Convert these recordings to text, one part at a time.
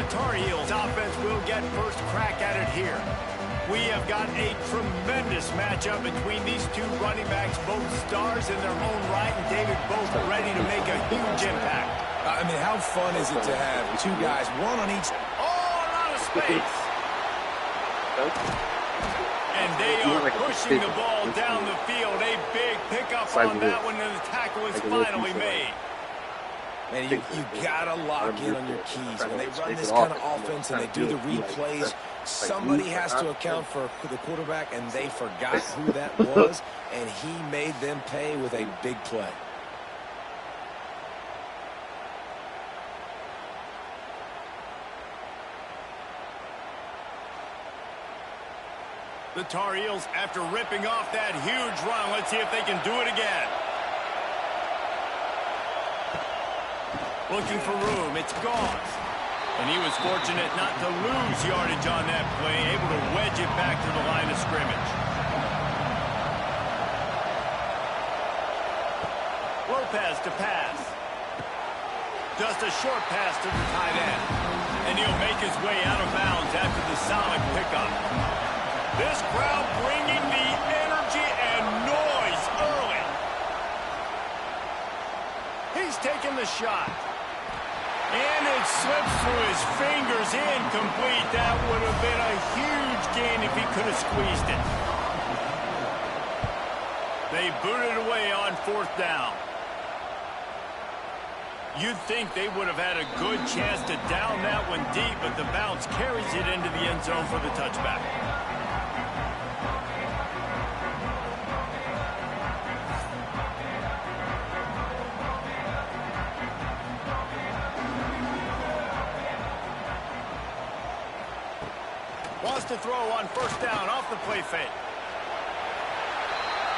Tar Heels offense will get first crack at it here. We have got a tremendous matchup between these two running backs, both stars in their own right, and David, both ready to make a huge impact. I mean, how fun is it to have two guys, one on each? Oh, a lot of space. And they are pushing the ball down the field. A big pickup on that one, and the tackle is finally made. Man, you got to lock in on your keys. When they run this kind of offense and they do the replays, somebody has to account for the quarterback, and they forgot who that was, and he made them pay with a big play. The Tar Heels, after ripping off that huge run, let's see if they can do it again. Looking for room, it's gone. And he was fortunate not to lose yardage on that play, able to wedge it back to the line of scrimmage. Lopez to pass. Just a short pass to the tight end. And he'll make his way out of bounds after the solid pickup. This crowd bringing the energy and noise early. He's taking the shot. And it slips through his fingers, incomplete. That would have been a huge gain if he could have squeezed it. They booted away on fourth down. You'd think they would have had a good chance to down that one deep, but the bounce carries it into the end zone for the touchback. Wants to throw on first down off the play fake.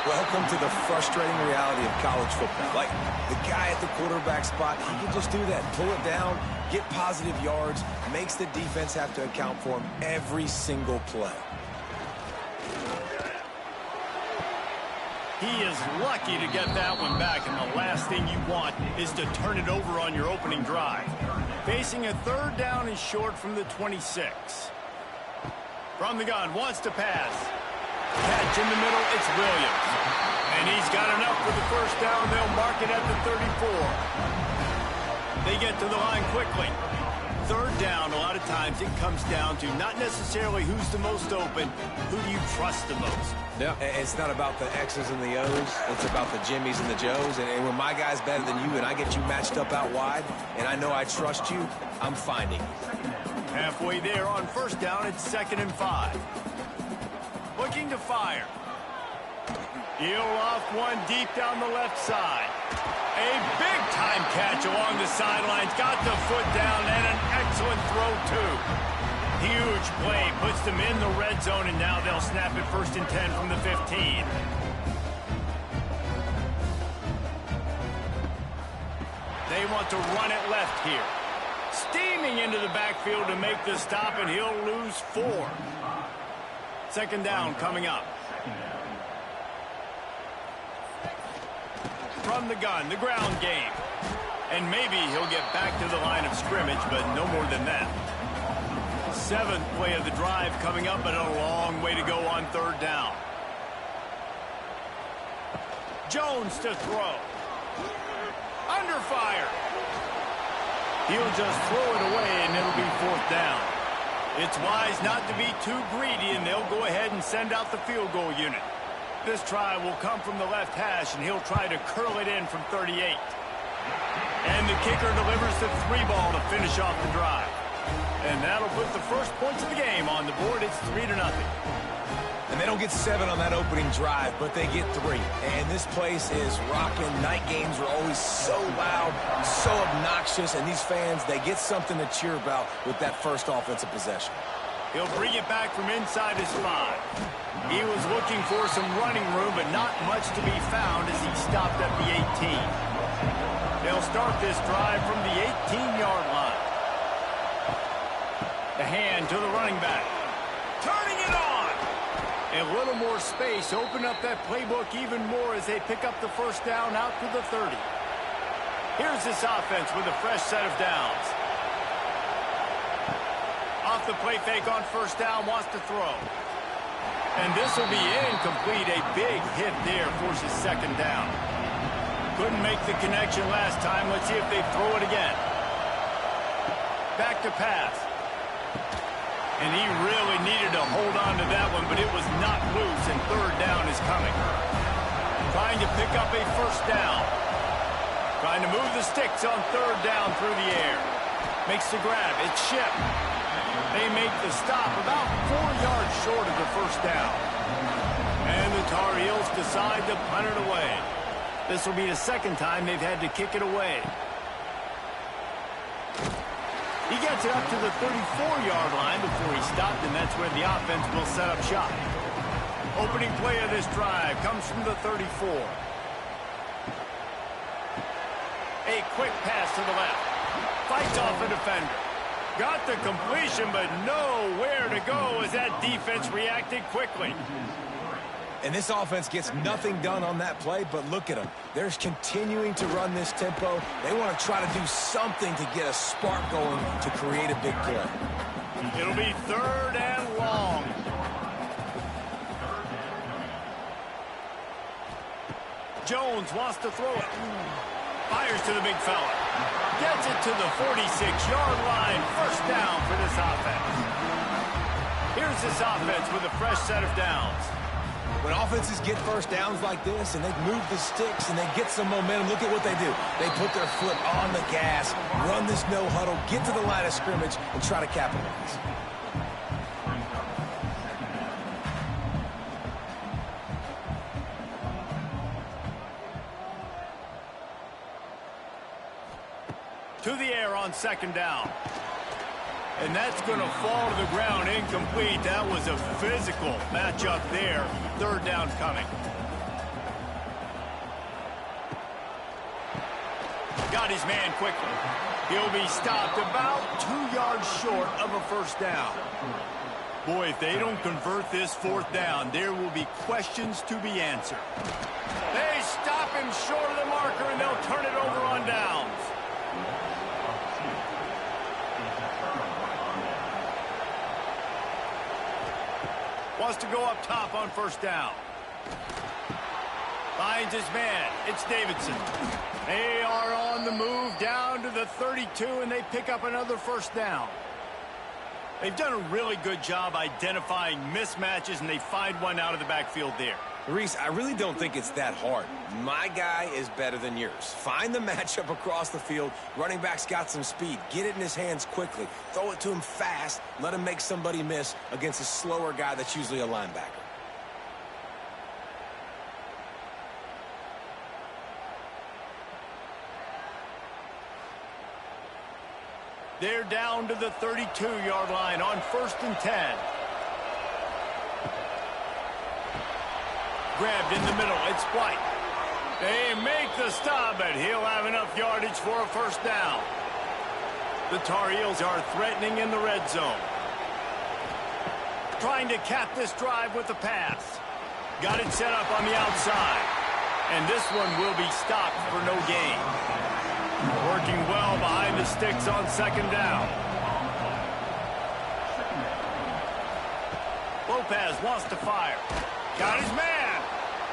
Welcome to the frustrating reality of college football. Like, the guy at the quarterback spot, he can just do that. Pull it down, get positive yards, makes the defense have to account for him every single play. He is lucky to get that one back, and the last thing you want is to turn it over on your opening drive. Facing a third down and short from the 26. From the gun, wants to pass. Catch in the middle, it's Williams. And he's got enough for the first down. They'll mark it at the 34. They get to the line quickly. Third down, a lot of times it comes down to not necessarily who's the most open, who do you trust the most. Yeah, it's not about the X's and the O's. It's about the Jimmys and the Joes. And when my guy's better than you and I get you matched up out wide, and I know I trust you, I'm finding you. Halfway there on first down, it's 2nd and 5. Looking to fire. He'll off one deep down the left side. A big-time catch along the sidelines. Got the foot down and an excellent throw, too. Huge play. Puts them in the red zone, and now they'll snap it 1st and 10 from the 15. They want to run it left here. Steaming into the backfield to make the stop, and he'll lose 4. 2nd down coming up. From the gun, the ground game. And maybe he'll get back to the line of scrimmage, but no more than that. 7th play of the drive coming up, but a long way to go on 3rd down. Jones to throw. Under fire. He'll just throw it away, and it'll be 4th down. It's wise not to be too greedy, and they'll go ahead and send out the field goal unit. This try will come from the left hash, and he'll try to curl it in from 38. And the kicker delivers the 3 ball to finish off the drive. And that'll put the first points of the game on the board. It's 3-0. And they don't get 7 on that opening drive, but they get 3. And this place is rocking. Night games are always so loud, so obnoxious, and these fans, they get something to cheer about with that first offensive possession. He'll bring it back from inside his 5. He was looking for some running room, but not much to be found as he stopped at the 18. They'll start this drive from the 18-yard line. The hand to the running back. Turning it on! A little more space, open up that playbook even more as they pick up the first down out to the 30. Here's this offense with a fresh set of downs. off the play fake on first down, wants to throw. And this will be incomplete. A big hit there forces second down. Couldn't make the connection last time. Let's see if they throw it again. Back to pass. And he really needed to hold on to that one, but it was not loose, and third down is coming. Trying to pick up a first down. Trying to move the sticks on third down through the air. Makes the grab. It's shipped. They make the stop about 4 yards short of the first down. And the Tar Heels decide to punt it away. This will be the second time they've had to kick it away. He gets it up to the 34-yard line before he stopped, and that's where the offense will set up shop. Opening play of this drive comes from the 34. A quick pass to the left. Fights off a defender. Got the completion, but nowhere to go as that defense reacted quickly. And this offense gets nothing done on that play, but look at them. They're continuing to run this tempo. They want to try to do something to get a spark going to create a big play. It'll be third and long. Jones wants to throw it. Fires to the big fella. Gets it to the 46-yard line. First down for this offense. Here's this offense with a fresh set of downs. When offenses get first downs like this and they move the sticks and they get some momentum, look at what they do. They put their foot on the gas, run this no huddle, get to the line of scrimmage, and try to capitalize. To the air on second down. And that's going to fall to the ground incomplete. That was a physical matchup there. Third down coming. Got his man quickly. He'll be stopped about 2 yards short of a first down. Boy, if they don't convert this fourth down, there will be questions to be answered. They stop him short of the marker, and they'll turn it over on downs. Wants to go up top on first down. Finds his man. It's Davidson. They are on the move down to the 32, and they pick up another first down. They've done a really good job identifying mismatches, and they find one out of the backfield there. Reese, I really don't think it's that hard. My guy is better than yours. Find the matchup across the field. Running back's got some speed. Get it in his hands quickly. Throw it to him fast. Let him make somebody miss against a slower guy that's usually a linebacker. They're down to the 32-yard line on 1st and 10. Grabbed in the middle. It's White. They make the stop, but he'll have enough yardage for a first down. The Tar Heels are threatening in the red zone. Trying to cap this drive with the pass. Got it set up on the outside. And this one will be stopped for no gain. Working well behind the sticks on second down. Lopez wants to fire. Got his man.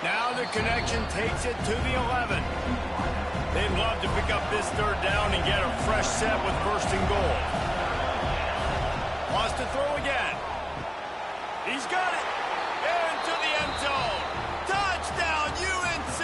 Now the connection takes it to the 11. They'd love to pick up this third down and get a fresh set with first and goal. Wants to throw again. He's got it. Into the end zone. Touchdown, UNC.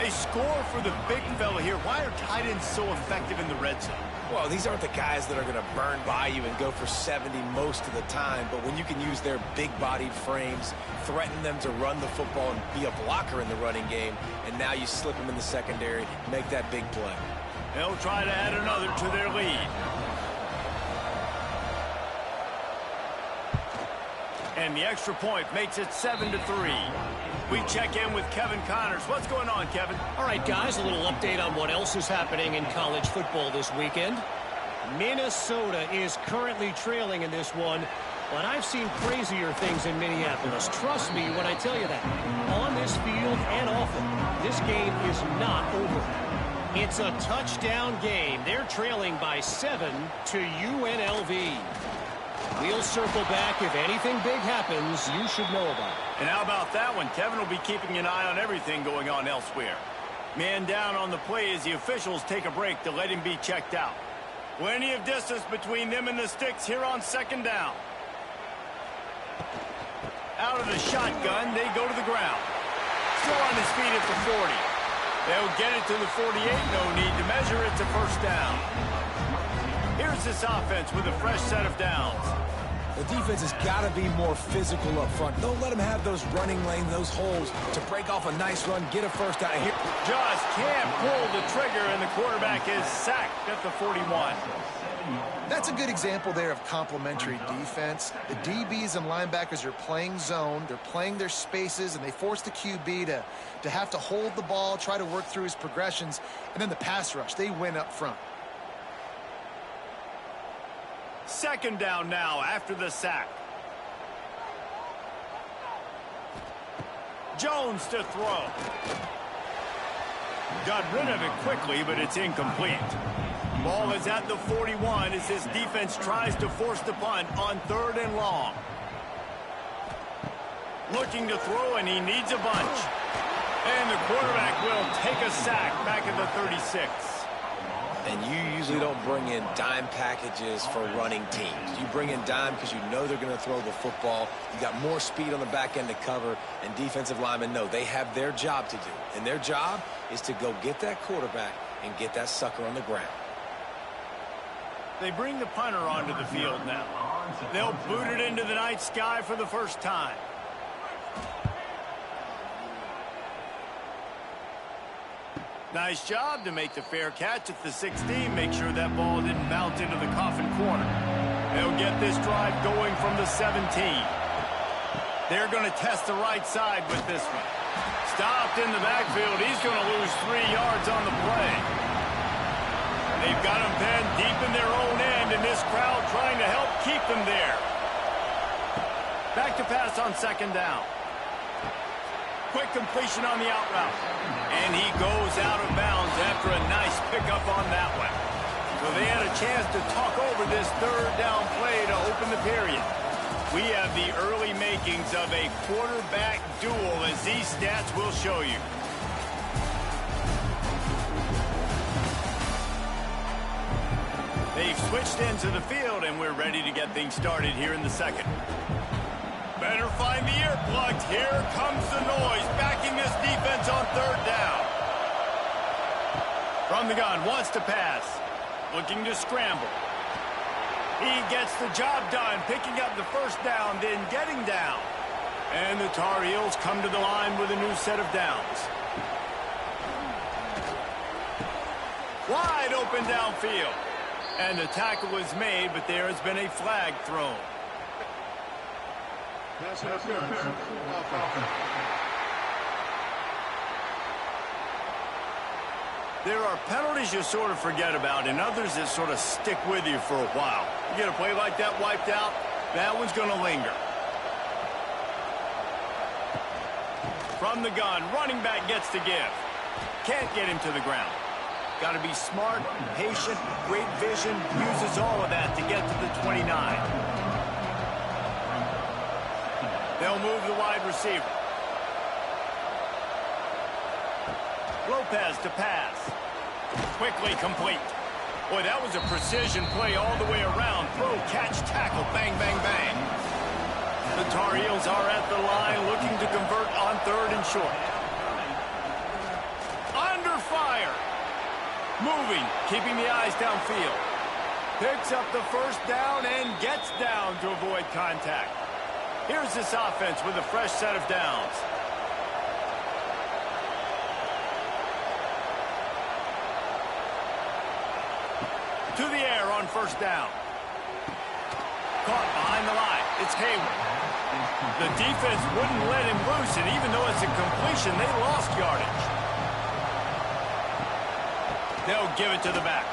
A score for the big fella here. Why are tight ends so effective in the red zone? Well, these aren't the guys that are going to burn by you and go for 70 most of the time, but when you can use their big-bodied frames, threaten them to run the football and be a blocker in the running game, and now you slip them in the secondary, make that big play. They'll try to add another to their lead. And the extra point makes it 7-3. We check in with Kevin Connors. What's going on, Kevin? All right, guys, a little update on what else is happening in college football this weekend. Minnesota is currently trailing in this one, but I've seen crazier things in Minneapolis. Trust me when I tell you that. On this field and off it, this game is not over. It's a touchdown game. They're trailing by 7 to UNLV. We'll circle back. If anything big happens, you should know about it. And how about that one? Kevin will be keeping an eye on everything going on elsewhere. Man down on the play as the officials take a break to let him be checked out. Plenty of distance between them and the sticks here on second down. Out of the shotgun, they go to the ground. Still on his feet at the 40. They'll get it to the 48. No need to measure. It's a first down. Here's this offense with a fresh set of downs. The defense has got to be more physical up front. Don't let them have those running lanes, those holes to break off a nice run, get a first down here. Just can't pull the trigger, and the quarterback is sacked at the 41. That's a good example there of complementary defense. The DBs and linebackers are playing zone. They're playing their spaces, and they force the QB to have to hold the ball, try to work through his progressions, and then the pass rush. They win up front. Second down now after the sack. Jones to throw. Got rid of it quickly, but it's incomplete. Ball is at the 41 as his defense tries to force the punt on 3rd and long. Looking to throw, and he needs a bunch. And the quarterback will take a sack back at the 36. And you usually don't bring in dime packages for running teams. You bring in dime because you know they're going to throw the football. You got more speed on the back end to cover, and defensive linemen know they have their job to do. And their job is to go get that quarterback and get that sucker on the ground. They bring the punter onto the field now. They'll boot it into the night sky for the first time. Nice job to make the fair catch at the 16. Make sure that ball didn't bounce into the coffin corner. They'll get this drive going from the 17. They're going to test the right side with this one. Stopped in the backfield. He's going to lose 3 yards on the play. They've got him pinned deep in their own end, and this crowd trying to help keep them there. Back to pass on second down. Quick completion on the out route. And he goes out of bounds after a nice pickup on that one. So they had a chance to talk over this 3rd down play to open the period. We have the early makings of a quarterback duel, as these stats will show you. They've switched into the field, and we're ready to get things started here in the second. Better find the earplugs. Here comes the noise, backing this defense on 3rd down. From the gun, wants to pass. Looking to scramble. He gets the job done, picking up the first down, then getting down. And the Tar Heels come to the line with a new set of downs. Wide open downfield. And the tackle is made, but there has been a flag thrown. There are penalties you sort of forget about, and others that sort of stick with you for a while. You get a play like that wiped out, that one's going to linger. From the gun, running back gets to give. Can't get him to the ground. Got to be smart, patient, great vision, uses all of that to get to the 29. They'll move the wide receiver. Lopez to pass. Quickly complete. Boy, that was a precision play all the way around. Throw, catch, tackle, bang, bang, bang. The Tar Heels are at the line looking to convert on 3rd and short. Under fire. Moving, keeping the eyes downfield. Picks up the first down and gets down to avoid contact. Here's this offense with a fresh set of downs. To the air on first down. Caught behind the line. It's Hayward. The defense wouldn't let him loose, and even though it's a completion, they lost yardage. They'll give it to the back.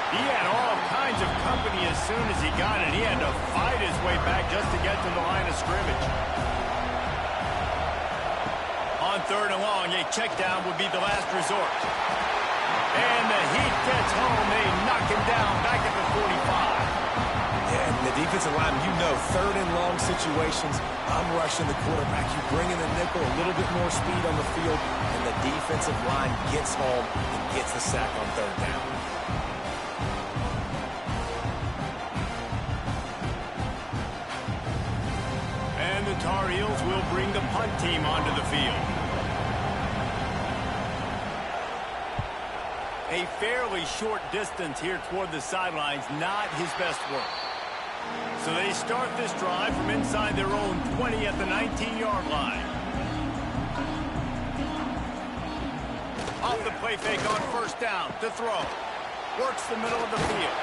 He had all kinds of company as soon as he got it. He had to fight his way back just to get to the line of scrimmage. On 3rd and long, a check down would be the last resort. And the heat gets home. They knock him down back at the 45. Yeah, and the defensive line, you know, third and long situations, I'm rushing the quarterback. You bring in the nickel, a little bit more speed on the field, and the defensive line gets home and gets the sack on third down. And the Tar Heels will bring the punt team onto the field. A fairly short distance here toward the sidelines, not his best work. So they start this drive from inside their own 20 at the 19-yard line. Off the play fake on first down to throw. Works the middle of the field.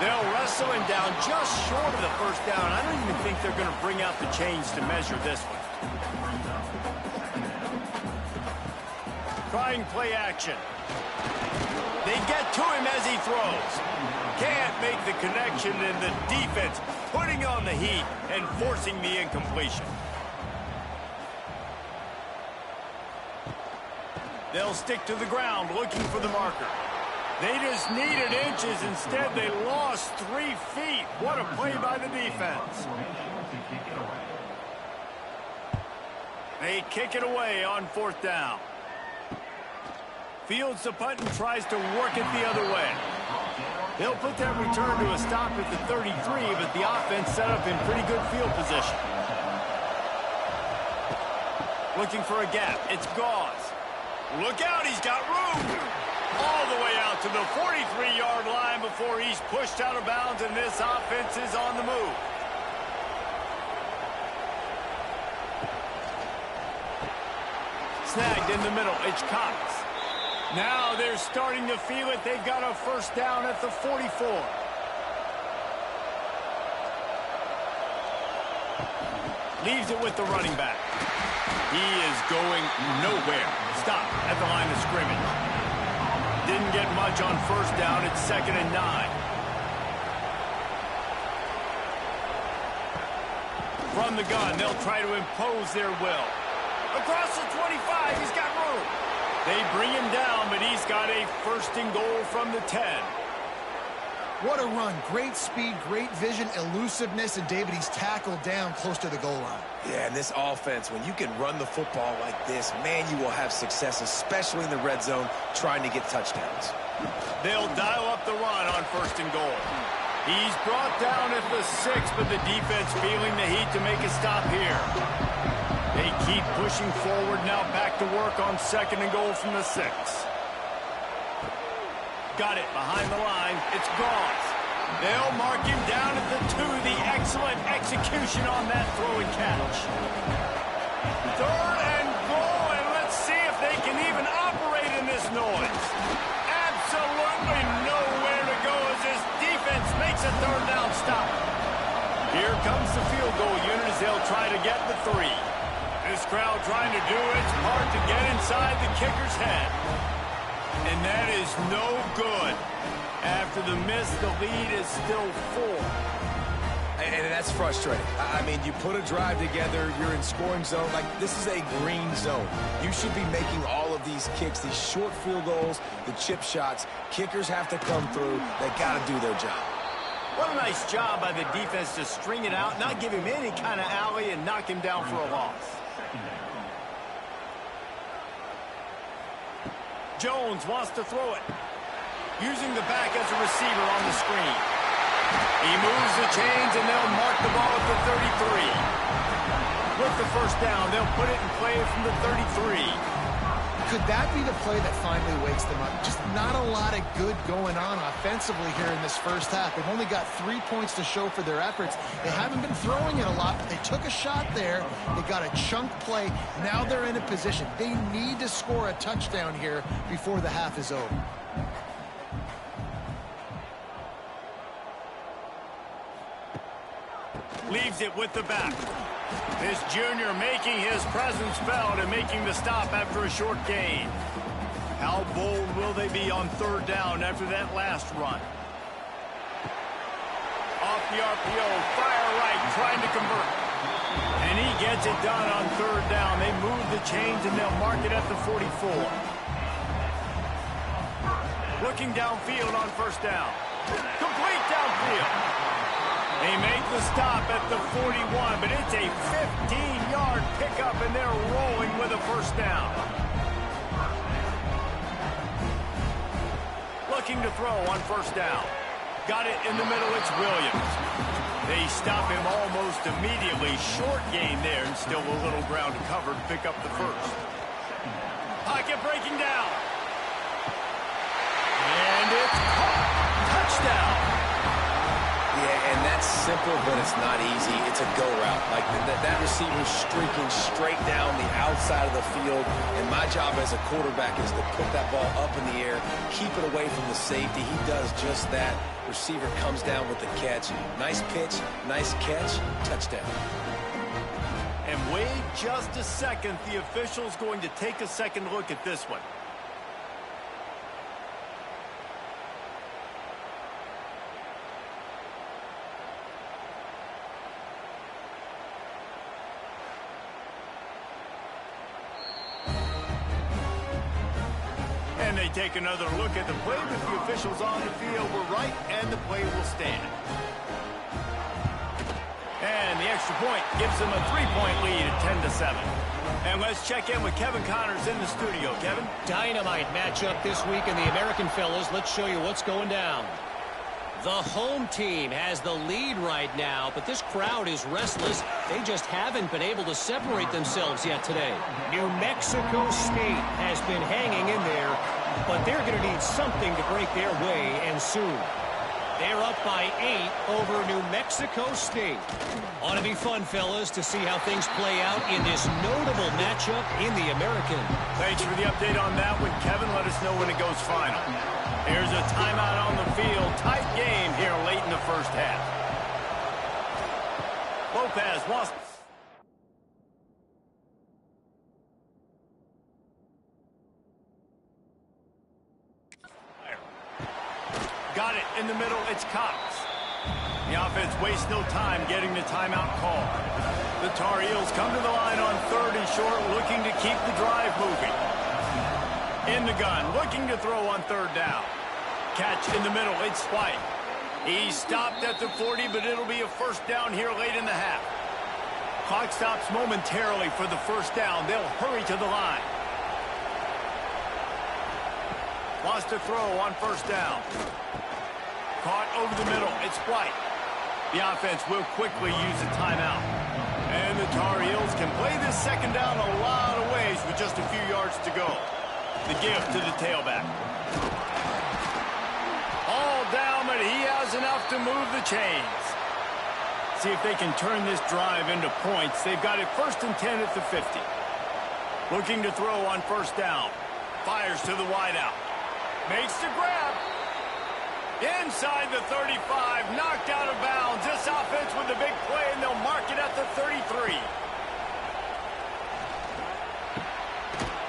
They'll wrestle him down just short of the first down. I don't even think they're going to bring out the chains to measure this one. Trying play action. They get to him as he throws. Can't make the connection, and the defense putting on the heat and forcing the incompletion. They'll stick to the ground looking for the marker. They just needed inches. Instead, they lost 3 feet. What a play by the defense. They kick it away on fourth down. Fields the punt and tries to work it the other way. They'll put that return to a stop at the 33, but the offense set up in pretty good field position. Looking for a gap. It's Gauze. Look out, he's got room. All the way out to the 43-yard line before he's pushed out of bounds, and this offense is on the move. Snagged in the middle. It's Cox. Now they're starting to feel it. They've got a first down at the 44. Leaves it with the running back. He is going nowhere. Stop at the line of scrimmage. Didn't get much on first down. It's 2nd and 9. From the gun, they'll try to impose their will. Across the 25, he's got room. They bring him down, but he's got a 1st and goal from the 10. What a run. Great speed, great vision, elusiveness, and David, he's tackled down close to the goal line. Yeah, and this offense, when you can run the football like this, man, you will have success, especially in the red zone, trying to get touchdowns. They'll dial up the run on 1st and goal. He's brought down at the 6, but the defense feeling the heat to make a stop here. They keep pushing forward, now back to work on 2nd and goal from the 6. Got it behind the line. It's Gauze. They'll mark him down at the 2. The excellent execution on that throw and catch. 3rd and goal, and let's see if they can even operate in this noise. Absolutely nowhere to go as this defense makes a 3rd down stop. Here comes the field goal unit as they'll try to get the 3. This crowd trying to do its part to get inside the kicker's head. And that is no good. After the miss, the lead is still 4. And that's frustrating. I mean, you put a drive together, you're in scoring zone. Like, this is a green zone. You should be making all of these kicks, these short field goals, the chip shots. Kickers have to come through. They got to do their job. What a nice job by the defense to string it out, not give him any kind of alley, and knock him down for a loss. Jones wants to throw it. Using the back as a receiver on the screen. He moves the chains, and they'll mark the ball at the 33. With the first down, they'll put it in play from the 33. Could that be the play that finally wakes them up? Just not a lot of good going on offensively here in this first half. They've only got 3 points to show for their efforts. They haven't been throwing it a lot, but they took a shot there. They got a chunk play. Now they're in a position. They need to score a touchdown here before the half is over. Leaves it with the back. This junior making his presence felt and making the stop after a short gain. How bold will they be on 3rd down after that last run? Off the RPO, fire right, trying to convert. And he gets it done on 3rd down. They move the chains and they'll mark it at the 44. Looking downfield on first down. Complete downfield. They make the stop at the 41, but it's a 15-yard pickup, and they're rolling with a first down. Looking to throw on first down. Got it in the middle. It's Williams. They stop him almost immediately. Short gain there, and still a little ground to cover to pick up the first. Pocket breaking down. And it's caught. Touchdown. Yeah, and that's simple, but it's not easy. It's a go route. Like that receiver's streaking straight down the outside of the field, and my job as a quarterback is to put that ball up in the air, keep it away from the safety. He does just that. Receiver comes down with the catch. Nice pitch, nice catch, touchdown. And wait just a second. The official's going to take a second look at this one. And they take another look at the play with the officials on the field. We're right, and the play will stand. And the extra point gives them a 3-point lead at 10-7. And let's check in with Kevin Connors in the studio. Kevin? Dynamite matchup this week in the American, fellas. Let's show you what's going down. The home team has the lead right now, but this crowd is restless. They just haven't been able to separate themselves yet today. New Mexico State has been hanging in there, but they're going to need something to break their way, and soon. They're up by 8 over New Mexico State. Ought to be fun, fellas, to see how things play out in this notable matchup in the American. Thanks for the update on that one, Kevin. Let us know when it goes final. Here's a timeout on the field. Tight game here late in the first half. Lopez wants... Got it in the middle. It's Cox. The offense wastes no time getting the timeout call. The Tar Heels come to the line on 3rd and short, looking to keep the drive moving. In the gun, looking to throw on 3rd down. Catch in the middle. It's White. He stopped at the 40, but it'll be a first down here late in the half. Clock stops momentarily for the first down. They'll hurry to the line. Wants to throw on first down. Caught over the middle. It's White. The offense will quickly use a timeout. And the Tar Heels can play this second down a lot of ways with just a few yards to go. The give to the tailback. All down, but he has enough to move the chains. See if they can turn this drive into points. They've got it 1st and 10 at the 50. Looking to throw on first down. Fires to the wideout. Makes the grab. Inside the 35. Knocked out of bounds. This offense with the big play, and they'll mark it at the 33.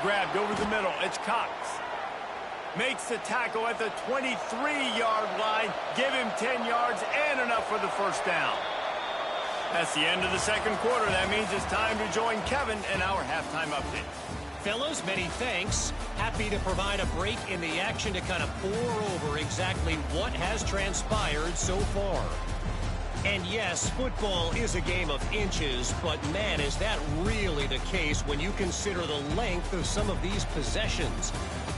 Grabbed over the middle. It's Cox. Makes the tackle at the 23-yard line. Give him 10 yards and enough for the first down. That's the end of the second quarter. That means it's time to join Kevin in our halftime update. Fellas, many thanks. Happy to provide a break in the action to kind of pour over exactly what has transpired so far. And yes, football is a game of inches, but man, is that really the case when you consider the length of some of these possessions.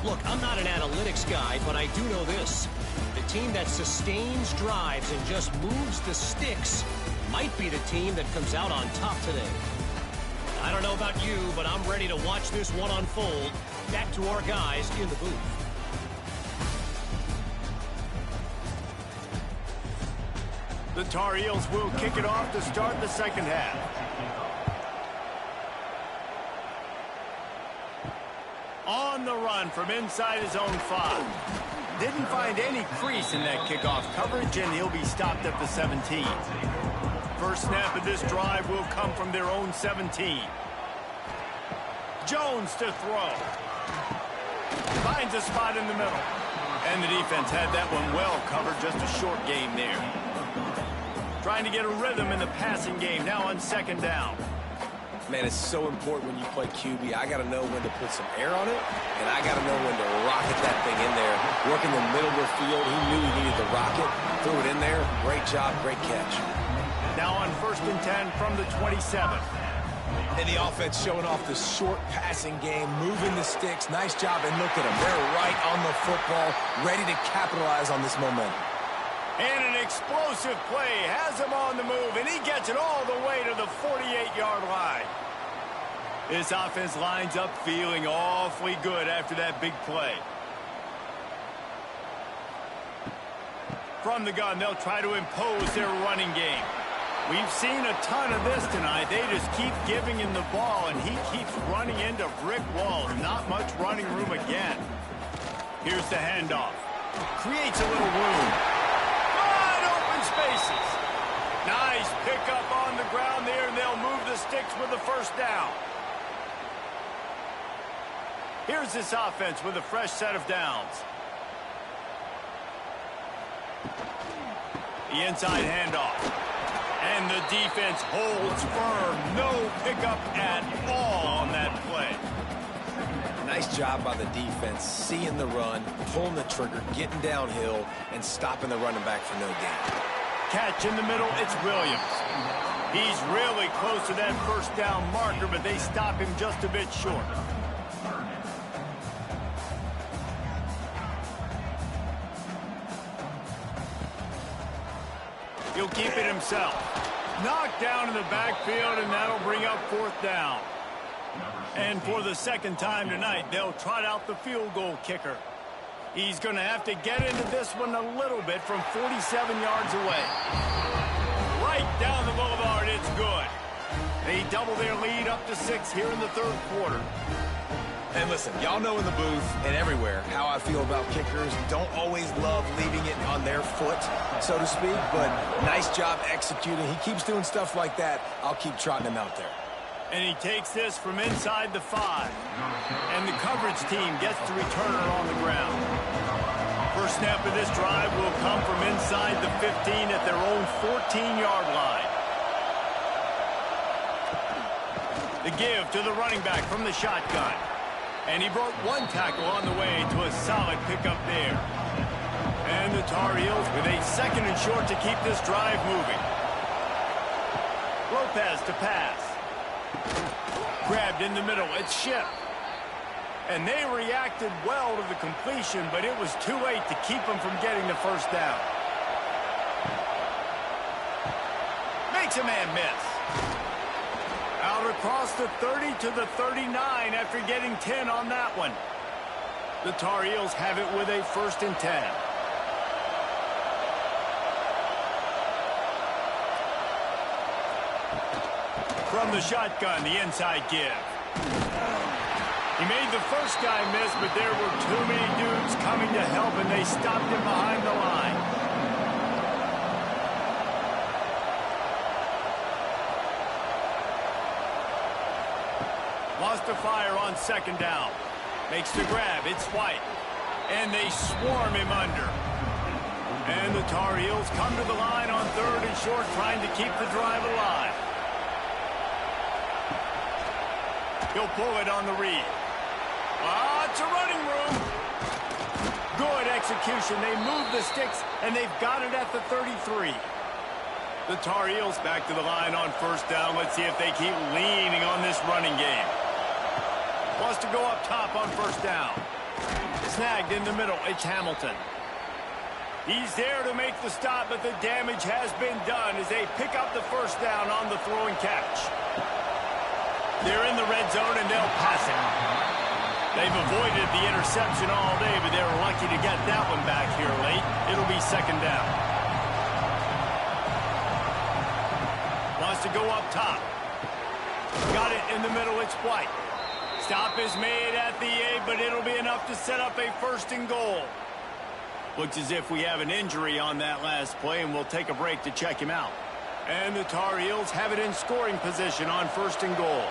Look, I'm not an analytics guy, but I do know this. The team that sustains drives and just moves the sticks might be the team that comes out on top today. I don't know about you, but I'm ready to watch this one unfold. Back to our guys in the booth. The Tar Heels will kick it off to start the second half. On the run from inside his own 5. Didn't find any crease in that kickoff coverage, and he'll be stopped at the 17. First snap of this drive will come from their own 17. Jones to throw. Finds a spot in the middle. And the defense had that one well covered. Just a short game there. Trying to get a rhythm in the passing game. Now on second down. Man, it's so important when you play QB. I got to know when to put some air on it, and I got to know when to rocket that thing in there. Working the middle of the field, he knew he needed to rocket, threw it in there. Great job, great catch. Now on 1st and 10 from the 27. And the offense showing off the short passing game, moving the sticks. Nice job, and look at them. They're right on the football, ready to capitalize on this momentum. And an explosive play has him on the move, and he gets it all the way to the 48-yard line. This offense lines up feeling awfully good after that big play. From the gun, they'll try to impose their running game. We've seen a ton of this tonight. They just keep giving him the ball, and he keeps running into brick walls. Not much running room again. Here's the handoff. Creates a little room. Wide open spaces. Nice pickup on the ground there, and they'll move the sticks with the first down. Here's this offense with a fresh set of downs. The inside handoff. And the defense holds firm. No pickup at all on that play. Nice job by the defense, seeing the run, pulling the trigger, getting downhill, and stopping the running back for no gain. Catch in the middle, it's Williams. He's really close to that first down marker, but they stop him just a bit short. He'll keep it himself. Knocked down in the backfield, and that'll bring up 4th down. And for the second time tonight, they'll trot out the field goal kicker. He's going to have to get into this one a little bit from 47 yards away. Right down the boulevard, it's good. They double their lead up to 6 here in the 3rd quarter. And listen, y'all know in the booth and everywhere how I feel about kickers. Don't always love leaving it on their foot, so to speak, but nice job executing. He keeps doing stuff like that. I'll keep trotting him out there. And he takes this from inside the 5. And the coverage team gets to return it on the ground. First snap of this drive will come from inside the 15 at their own 14-yard line. The give to the running back from the shotgun. And he broke one tackle on the way to a solid pickup there. And the Tar Heels with a 2nd and short to keep this drive moving. Lopez to pass. Grabbed in the middle, it's Ship. And they reacted well to the completion, but it was too late to keep them from getting the first down. Makes a man miss. Out across the 30 to the 39 after getting 10 on that one. The Tar Heels have it with a 1st and 10. From the shotgun, the inside give. He made the first guy miss, but there were too many dudes coming to help, and they stopped him behind the line. Lost a fire on 2nd down. Makes the grab. It's White. And they swarm him under. And the Tar Heels come to the line on 3rd and short, trying to keep the drive alive. He'll pull it on the read. Lots of running room. Good execution. They move the sticks, and they've got it at the 33. The Tar Heels back to the line on 1st down. Let's see if they keep leaning on this running game. Wants to go up top on 1st down. Snagged in the middle. It's Hamilton. He's there to make the stop, but the damage has been done as they pick up the 1st down on the throw and catch. They're in the red zone, and they'll pass it. They've avoided the interception all day, but they're lucky to get that one back here late. It'll be 2nd down. Wants to go up top. Got it in the middle. It's White. Stop is made at the 8, but it'll be enough to set up a 1st and goal. Looks as if we have an injury on that last play, and we'll take a break to check him out. And the Tar Heels have it in scoring position on 1st and goal.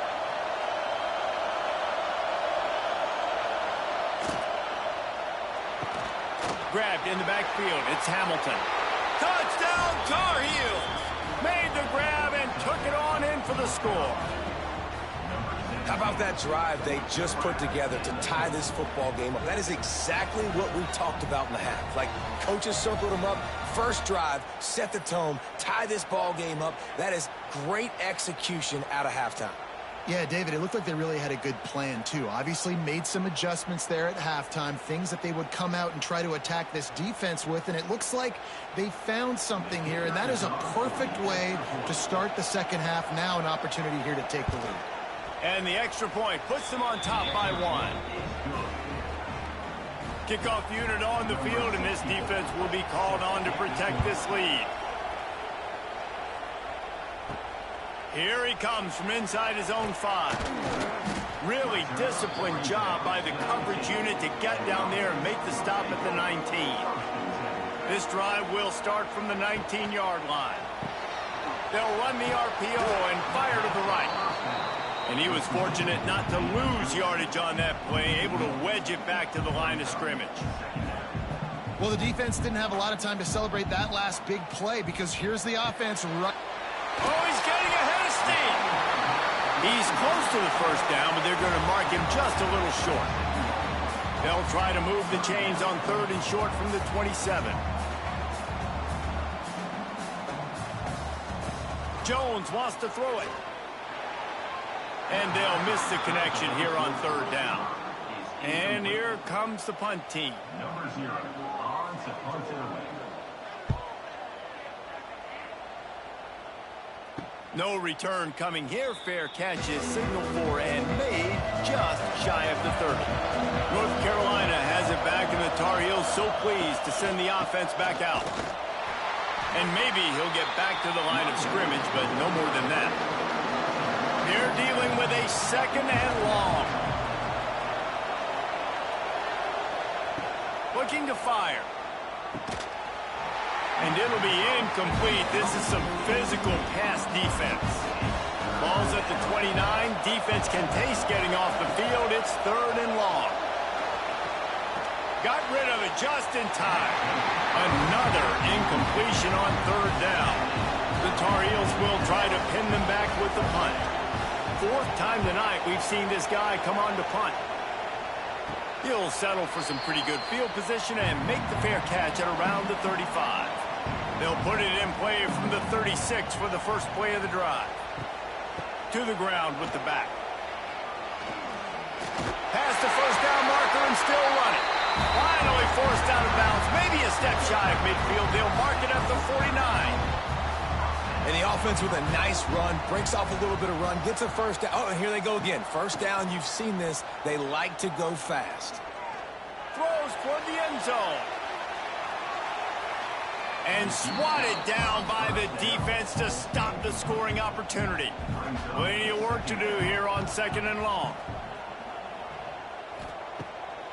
Grabbed in the backfield. It's Hamilton. Touchdown, Tar Heels! Made the grab and took it on in for the score. How about that drive they just put together to tie this football game up? That is exactly what we talked about in the half. Like, coaches circled them up. First drive, set the tone, tie this ball game up. That is great execution out of halftime. Yeah, David, it looked like they really had a good plan, too. Obviously made some adjustments there at halftime, things that they would come out and try to attack this defense with, and it looks like they found something here, and that is a perfect way to start the second half. Now an opportunity here to take the lead. And the extra point puts them on top by 1. Kickoff unit on the field, and this defense will be called on to protect this lead. Here he comes from inside his own 5. Really disciplined job by the coverage unit to get down there and make the stop at the 19. This drive will start from the 19-yard line. They'll run the RPO and fire to the right. And he was fortunate not to lose yardage on that play, able to wedge it back to the line of scrimmage. Well, the defense didn't have a lot of time to celebrate that last big play because here's the offense right. Oh, he's getting ahead of steam. He's close to the first down, but they're going to mark him just a little short. They'll try to move the chains on 3rd and short from the 27. Jones wants to throw it. And they'll miss the connection here on 3rd down. And here comes the punt team. Number 0 on to punt it away. No return coming here. Fair catch is signaled for and made just shy of the 30. North Carolina has it back, and the Tar Heels so pleased to send the offense back out. And maybe he'll get back to the line of scrimmage, but no more than that. They're dealing with a 2nd and long. Looking to fire. And it'll be incomplete. This is some physical pass defense. Ball's at the 29. Defense can taste getting off the field. It's 3rd and long. Got rid of it just in time. Another incompletion on 3rd down. The Tar Heels will try to pin them back with the punt. 4th time tonight we've seen this guy come on to punt. He'll settle for some pretty good field position and make the fair catch at around the 35. They'll put it in play from the 36 for the first play of the drive. To the ground with the back. Past the first down marker and still running. Finally forced out of bounds. Maybe a step shy of midfield. They'll mark it at the 49. And the offense with a nice run, breaks off a little bit of run, gets a first down. Oh, and here they go again. First down, you've seen this. They like to go fast. Throws toward the end zone. And swatted down by the defense to stop the scoring opportunity. Plenty of work to do here on 2nd and long.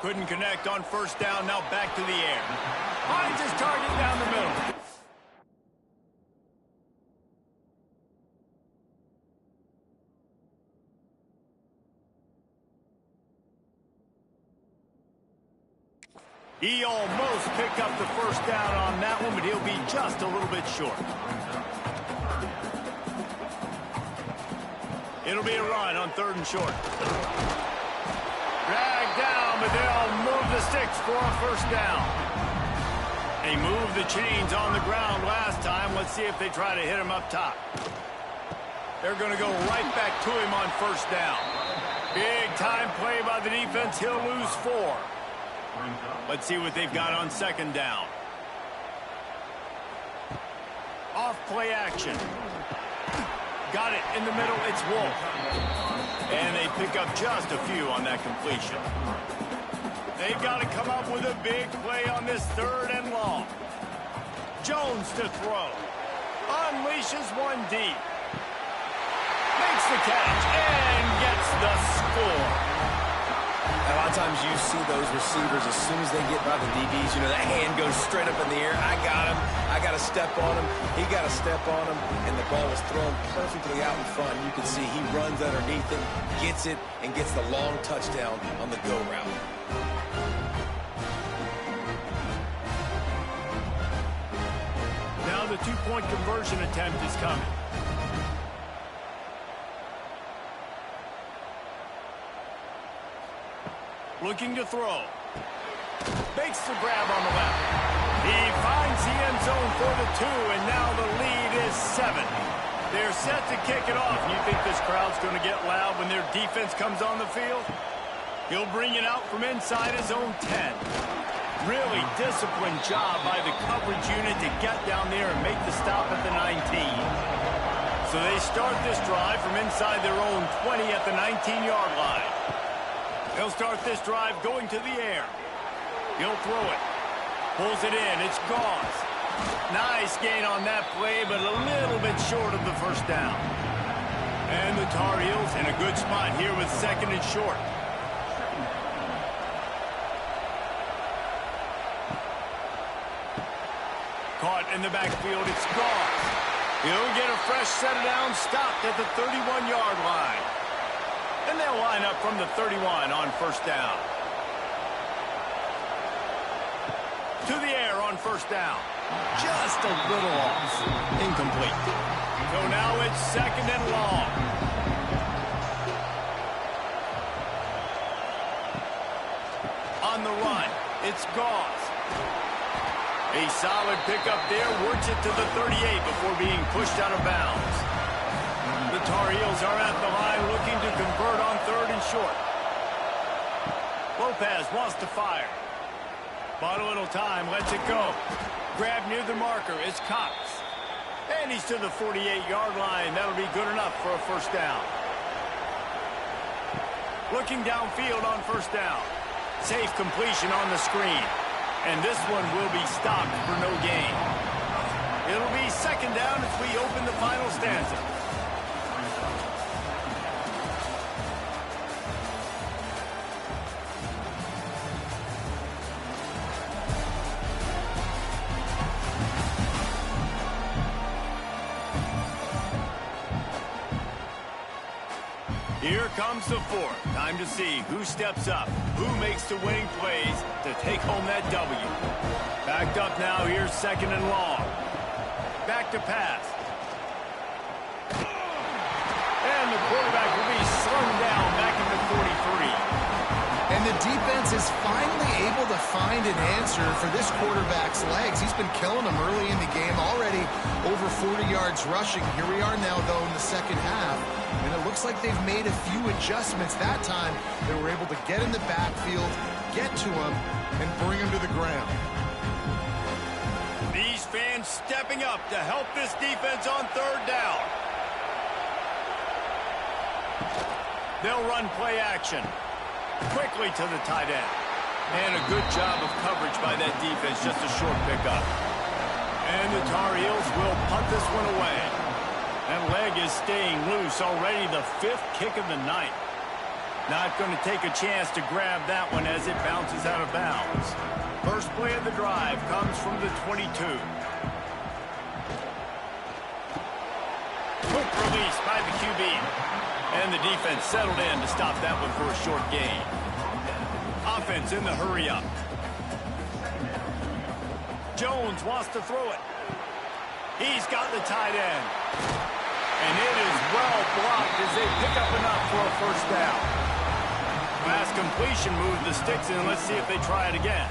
Couldn't connect on first down, now back to the air. Finds his target down the middle. He almost picked up the first down on that one, but he'll be just a little bit short. It'll be a run on 3rd and short. Dragged down, but they'll move the sticks for a first down. They moved the chains on the ground last time. Let's see if they try to hit him up top. They're going to go right back to him on first down. Big time play by the defense. He'll lose 4. Let's see what they've got on 2nd down. Off play action. Got it in the middle. It's Wolf. And they pick up just a few on that completion. They've got to come up with a big play on this 3rd and long. Jones to throw. Unleashes one deep. Makes the catch and gets the score. A lot of times you see those receivers, as soon as they get by the DBs, you know, that hand goes straight up in the air. I got him. I got to step on him. He got to step on him. And the ball was thrown perfectly out in front. You can see he runs underneath it, gets it, and gets the long touchdown on the go route. Now the 2-point conversion attempt is coming. Looking to throw. Makes the grab on the left. He finds the end zone for the 2, and now the lead is 7. They're set to kick it off. You think this crowd's going to get loud when their defense comes on the field? He'll bring it out from inside his own 10. Really disciplined job by the coverage unit to get down there and make the stop at the 19. So they start this drive from inside their own 20 at the 19-yard line. They'll start this drive going to the air. He'll throw it. Pulls it in. It's Goss. Nice gain on that play, but a little bit short of the first down. And the Tar Heels in a good spot here with 2nd and short. Caught in the backfield. It's Goss. He'll get a fresh set of downs, stopped at the 31-yard line. And they'll line up from the 31 on first down. To the air on first down. Just a little off. Incomplete. So now it's 2nd and long. On the run, it's Goss. A solid pickup there, works it to the 38 before being pushed out of bounds. The Tar Heels are at the line looking to convert on 3rd and short. Lopez wants to fire. Bought a little time, lets it go. Grab near the marker, it's Cox. And he's to the 48-yard line. That'll be good enough for a first down. Looking downfield on first down. Safe completion on the screen. And this one will be stopped for no gain. It'll be 2nd down as we open the final stanza. Here comes the 4th. Time to see who steps up, who makes the winning plays to take home that W. Backed up now, here's 2nd and long. Back to pass. And the quarterback will be slung down back at the 43. And the defense is finally able to find an answer for this quarterback's legs. He's been killing them early in the game, already over 40 yards rushing. Here we are now, though, in the second half. And it looks like they've made a few adjustments that time. They were able to get in the backfield, get to him, and bring him to the ground. These fans stepping up to help this defense on 3rd down. They'll run play action. Quickly to the tight end. And a good job of coverage by that defense, just a short pickup. And the Tar Heels will punt this one away. That leg is staying loose, already the 5th kick of the night. Not going to take a chance to grab that one as it bounces out of bounds. First play of the drive comes from the 22. Quick release by the QB. And the defense settled in to stop that one for a short gain. Offense in the hurry-up. Jones wants to throw it. He's got the tight end. And it is well blocked as they pick up enough for a first down. Last completion moved the sticks in. Let's see if they try it again.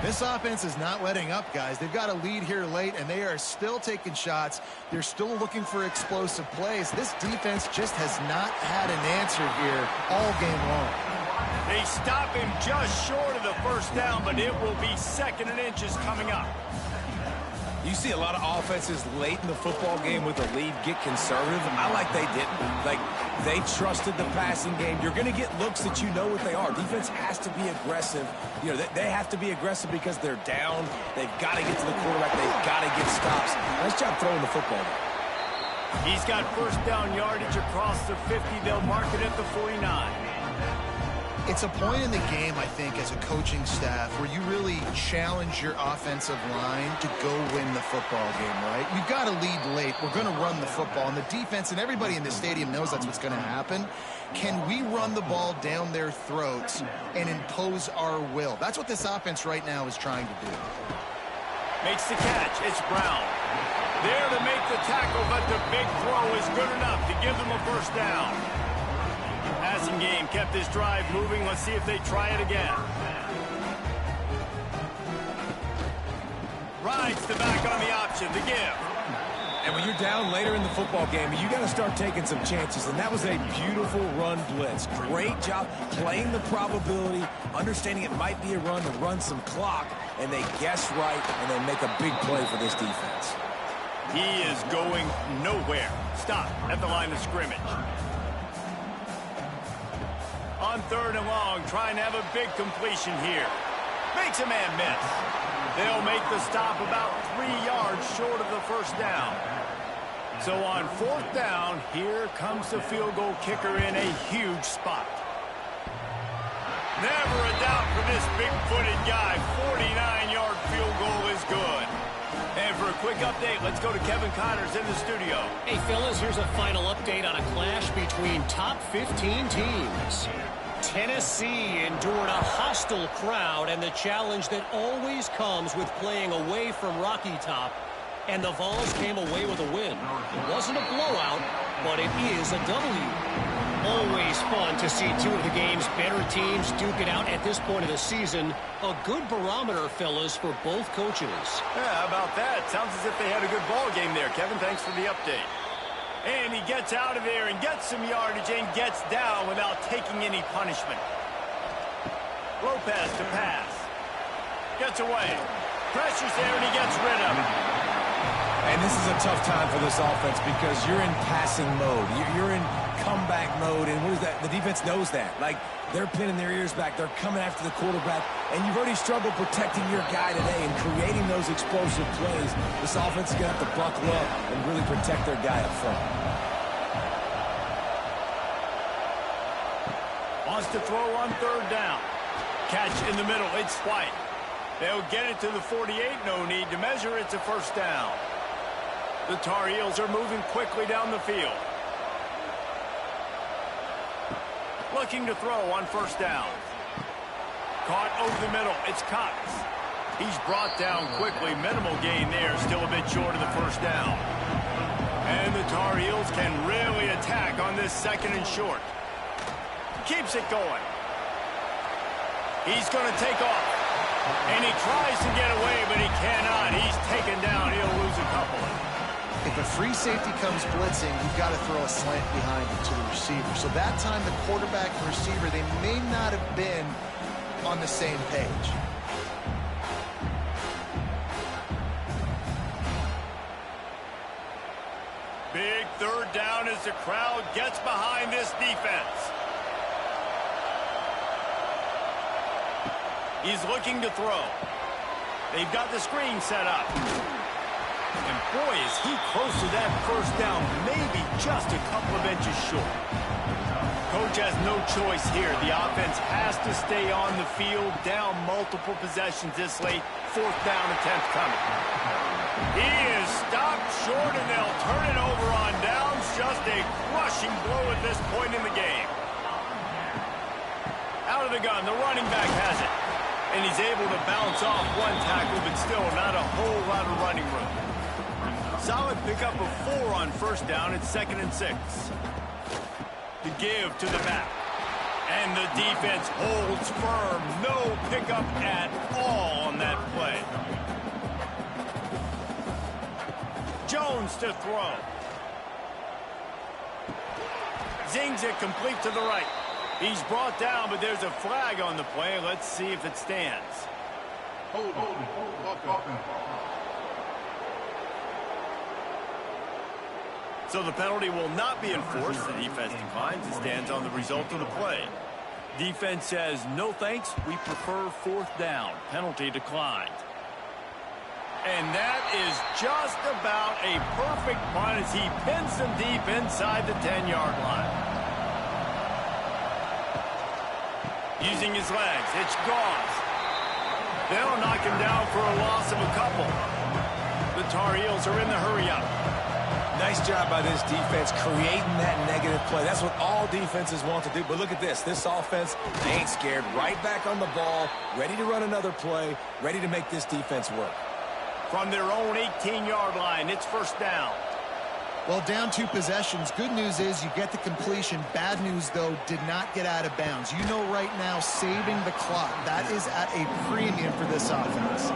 This offense is not letting up, guys. They've got a lead here late, and they are still taking shots. They're still looking for explosive plays. This defense just has not had an answer here all game long. They stop him just short of the first down, but it will be 2nd and inches coming up. You see a lot of offenses late in the football game with a lead get conservative. I like they didn't. Like, they trusted the passing game. You're going to get looks that you know what they are. Defense has to be aggressive. You know, they have to be aggressive because they're down. They've got to get to the quarterback. They've got to get stops. Nice job throwing the football. He's got first down yardage across the 50. They'll mark it at the 49. It's a point in the game, I think, as a coaching staff where you really challenge your offensive line to go win the football game, right? We've got to lead late. We're going to run the football. And the defense and everybody in the stadium knows that's what's going to happen. Can we run the ball down their throats and impose our will? That's what this offense right now is trying to do. Makes the catch. It's Brown. There to make the tackle, but the big throw is good enough to give them a first down. As passing game kept this drive moving. Let's see if they try it again. Rides the back on the option, the give. And when you're down later in the football game, you got to start taking some chances. And that was a beautiful run blitz. Great job playing the probability, understanding it might be a run to run some clock, and they guess right, and they make a big play for this defense. He is going nowhere. Stop at the line of scrimmage. On 3rd and long, trying to have a big completion here. Makes a man miss. They'll make the stop about 3 yards short of the first down. So on 4th down, here comes the field goal kicker in a huge spot. Never a doubt for this big-footed guy. 49-yard field goal is good. And for a quick update, let's go to Kevin Connors in the studio. Hey, fellas, here's a final update on a clash between top 15 teams. Tennessee endured a hostile crowd and the challenge that always comes with playing away from Rocky Top. And the Vols came away with a win. It wasn't a blowout, but it is a W. Always fun to see two of the game's better teams duke it out at this point of the season. A good barometer, fellas, for both coaches. Yeah, how about that? Sounds as if they had a good ball game there. Kevin, thanks for the update. And he gets out of there and gets some yardage and gets down without taking any punishment. Lopez to pass. Gets away. Pressure's there and he gets rid of it. And this is a tough time for this offense because you're in passing mode. You're in comeback mode, and what is that? The defense knows that. Like, they're pinning their ears back. They're coming after the quarterback, and you've already struggled protecting your guy today and creating those explosive plays. This offense is going to have to buckle up and really protect their guy up front. Wants to throw on 3rd down. Catch in the middle. It's White. They'll get it to the 48. No need to measure. It's a 1st down. The Tar Heels are moving quickly down the field. Looking to throw on 1st down. Caught over the middle. It's Cox. He's brought down quickly. Minimal gain there. Still a bit short of the 1st down. And the Tar Heels can really attack on this 2nd and short. Keeps it going. He's going to take off. And he tries to get away, but he cannot. He's taken down. He'll lose a couple. If a free safety comes blitzing, you've got to throw a slant behind it to the receiver. So that time, the quarterback and receiver, they may not have been on the same page. Big 3rd down as the crowd gets behind this defense. He's looking to throw. They've got the screen set up. And boy, is he close to that 1st down, maybe just a couple of inches short. Coach has no choice here. The offense has to stay on the field, down multiple possessions this late. 4th down attempt coming. He is stopped short, and they'll turn it over on downs. Just a crushing blow at this point in the game. Out of the gun, the running back has it. And he's able to bounce off one tackle, but still not a whole lot of running room. Solid pickup of 4 on 1st down. It's 2nd and 6. The give to the back. And the defense holds firm. No pickup at all on that play. Jones to throw. Zings it complete to the right. He's brought down, but there's a flag on the play. Let's see if it stands. Hold. So the penalty will not be enforced. The defense declines. It stands on the result of the play. Defense says, no thanks. We prefer 4th down. Penalty declined. And that is just about a perfect punt as he pins them deep inside the 10-yard line. Using his legs, it's Gauze. They'll knock him down for a loss of a couple. The Tar Heels are in the hurry-up. Nice job by this defense creating that negative play. That's what all defenses want to do. But look at this. This offense, they ain't scared. Right back on the ball, ready to run another play, ready to make this defense work. From their own 18-yard line, it's 1st down. Well, down 2 possessions. Good news is you get the completion. Bad news, though, did not get out of bounds. You know right now, saving the clock, that is at a premium for this offense.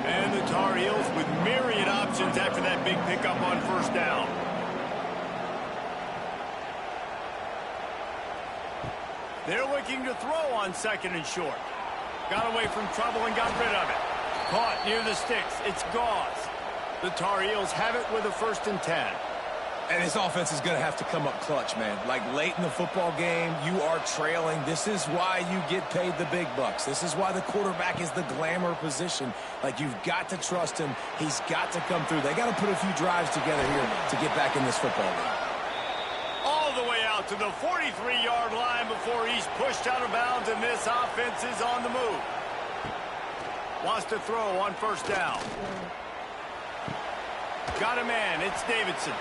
And the Tar Heels with myriad options after that big pickup on first down. They're looking to throw on second and short. Got away from trouble and got rid of it. Caught near the sticks. It's Gauze. The Tar Heels have it with a 1st and 10. And this offense is going to have to come up clutch, man. Like late in the football game, you are trailing. This is why you get paid the big bucks. This is why the quarterback is the glamour position. Like, you've got to trust him. He's got to come through. They got to put a few drives together here to get back in this football game. All the way out to the 43-yard line before he's pushed out of bounds, and this offense is on the move. Wants to throw on first down. Got a man. It's Davidson.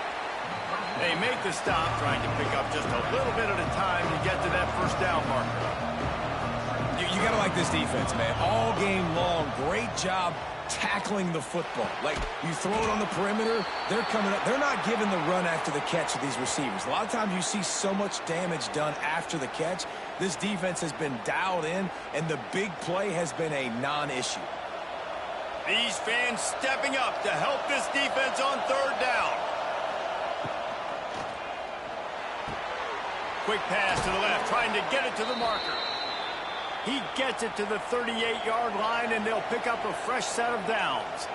They make the stop, trying to pick up just a little bit at a time to get to that first down marker. You got to like this defense, man. All game long, great job tackling the football. Like, you throw it on the perimeter, they're coming up. They're not giving the run after the catch of these receivers. A lot of times you see so much damage done after the catch. This defense has been dialed in, and the big play has been a non-issue. These fans stepping up to help this defense on third down. Quick pass to the left, trying to get it to the marker. He gets it to the 38-yard line, and they'll pick up a fresh set of downs.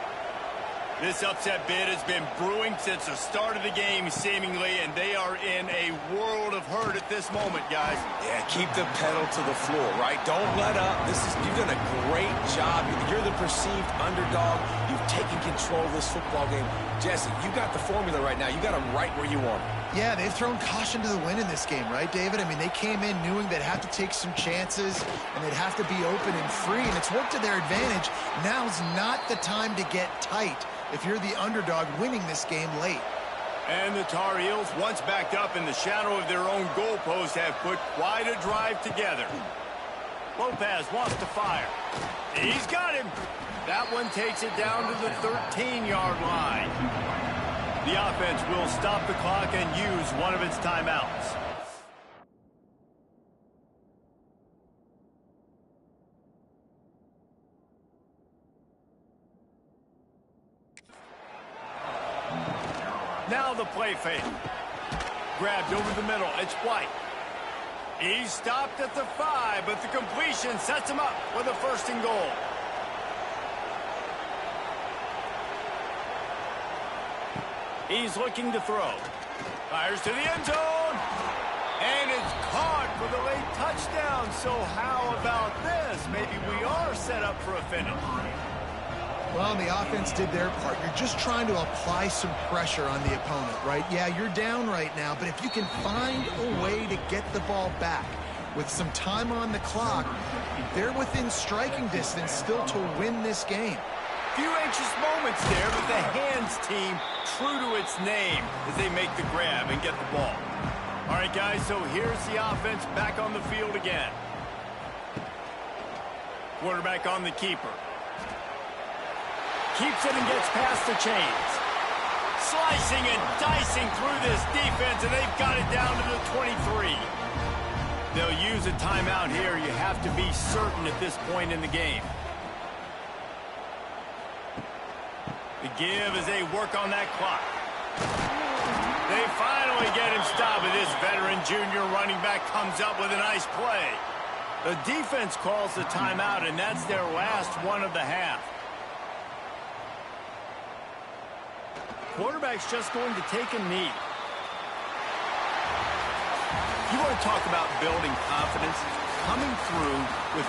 This upset bid has been brewing since the start of the game, seemingly, and they are in a world of hurt at this moment, guys. Yeah, keep the pedal to the floor, right? Don't let up. You've done a great job. You're the perceived underdog. You've taken control of this football game. Jesse, you got the formula right now. You got them right where you want them. Yeah, they've thrown caution to the wind in this game, right, David? I mean, they came in knowing they'd have to take some chances, and they'd have to be open and free, and it's worked to their advantage. Now's not the time to get tight if you're the underdog winning this game late. And the Tar Heels, once backed up in the shadow of their own goalpost, have put quite a drive together. Lopez wants to fire. He's got him. That one takes it down to the 13-yard line. The offense will stop the clock and use one of its timeouts. Now the play fake. Grabbed over the middle. It's White. He's stopped at the 5, but the completion sets him up with a 1st and goal. He's looking to throw. Fires to the end zone. And it's caught for the late touchdown. So how about this? Maybe we are set up for a finish. Well, the offense did their part. You're just trying to apply some pressure on the opponent, right? Yeah, you're down right now, but if you can find a way to get the ball back with some time on the clock, they're within striking distance still to win this game. Few anxious moments there, but the hands team true to its name as they make the grab and get the ball. All right, guys, so here's the offense back on the field again. Quarterback on the keeper. Keeps it and gets past the chains. Slicing and dicing through this defense, and they've got it down to the 23. They'll use a timeout here. You have to be certain at this point in the game. The give as they work on that clock. They finally get him stopped, but this veteran junior running back comes up with a nice play. The defense calls the timeout, and that's their last one of the half. Quarterback's just going to take a knee. You want to talk about building confidence? Coming through with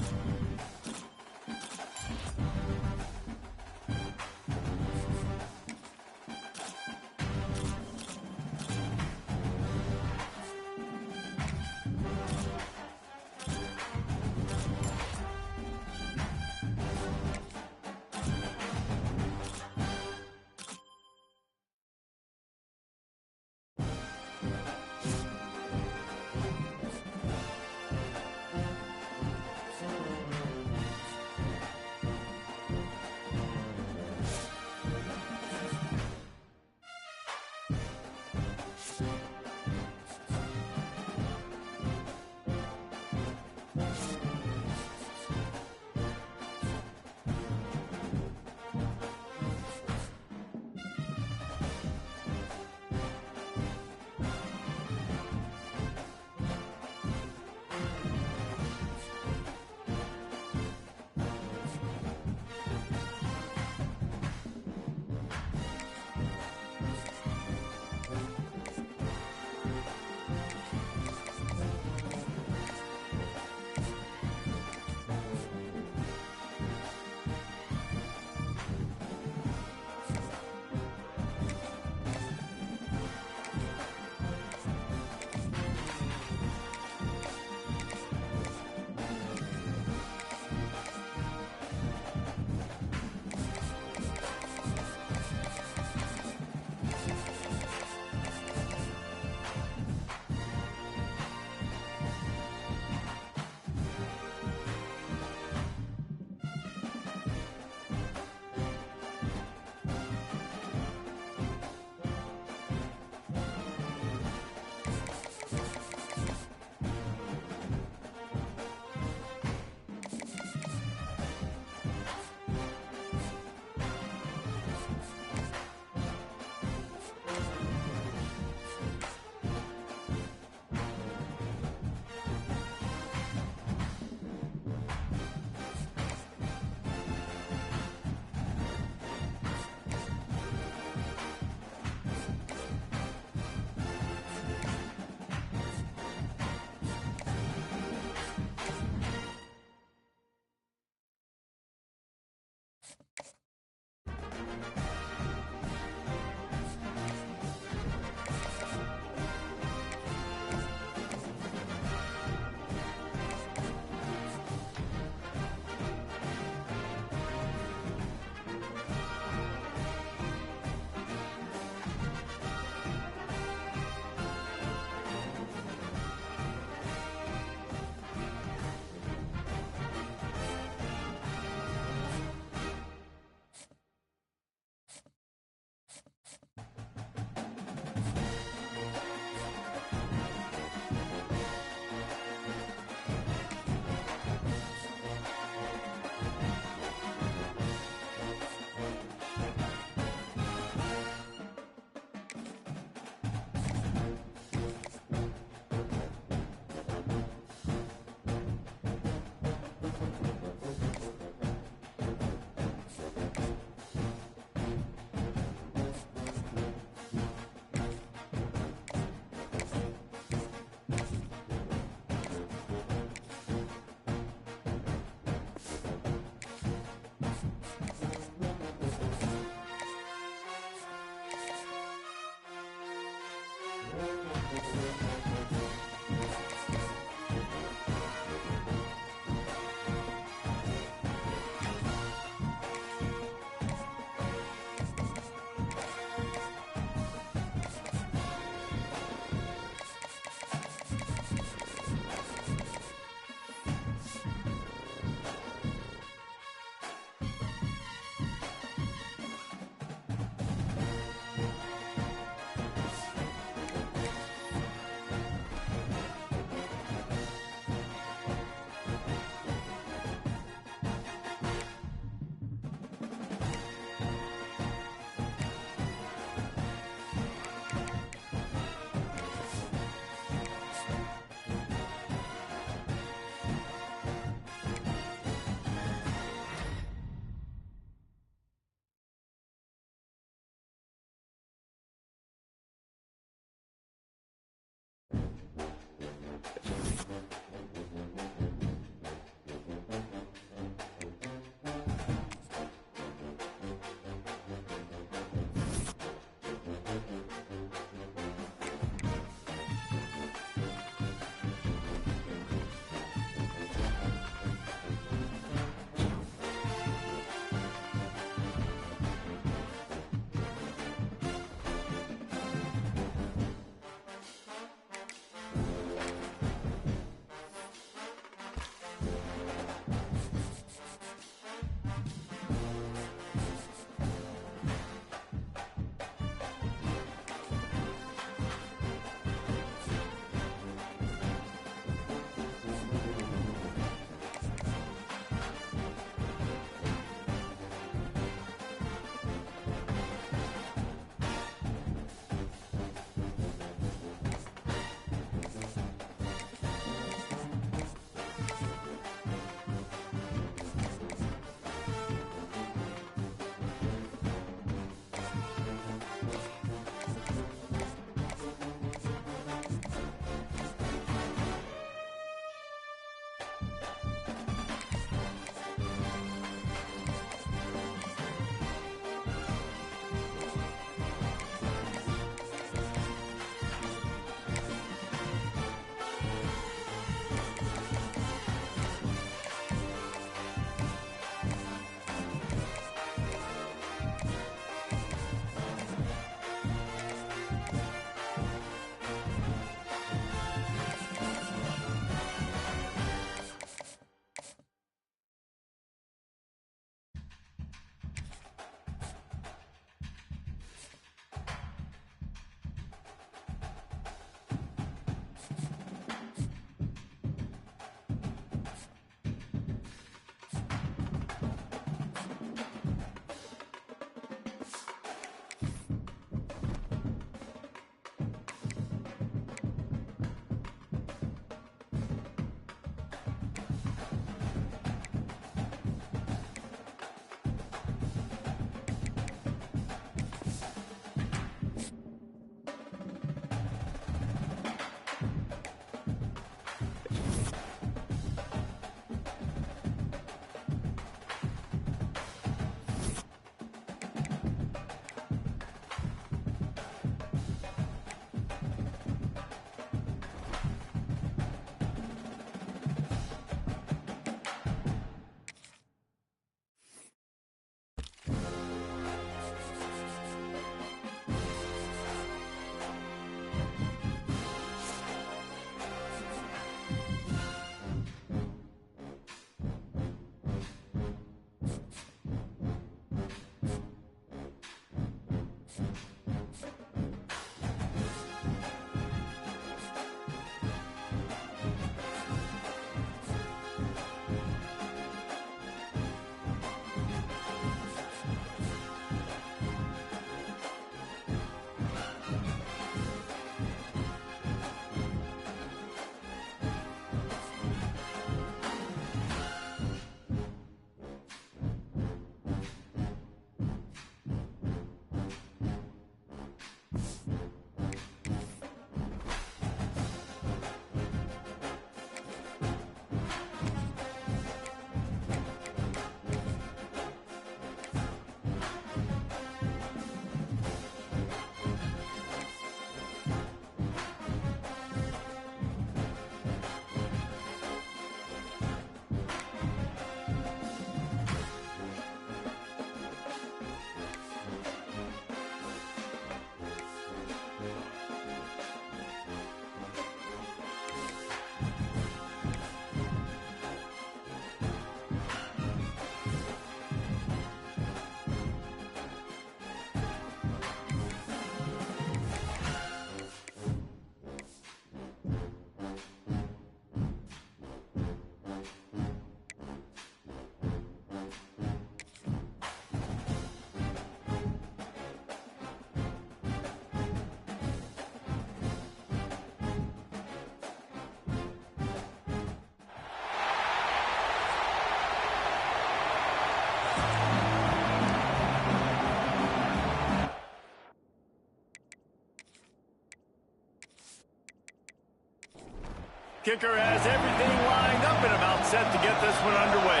kicker has everything lined up and about set to get this one underway.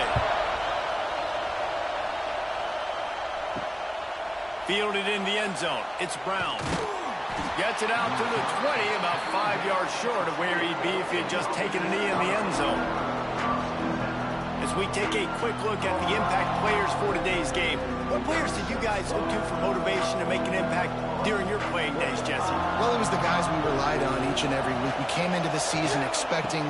Fielded in the end zone. It's Brown. Gets it out to the 20, about 5 yards short of where he'd be if he had just taken a knee in the end zone. As we take a quick look at the impact players for today's game, what players did you guys look to for motivation to make an impact during your playing days, Jesse? Well, it was the guys we relied on each and every week. We came into the season expecting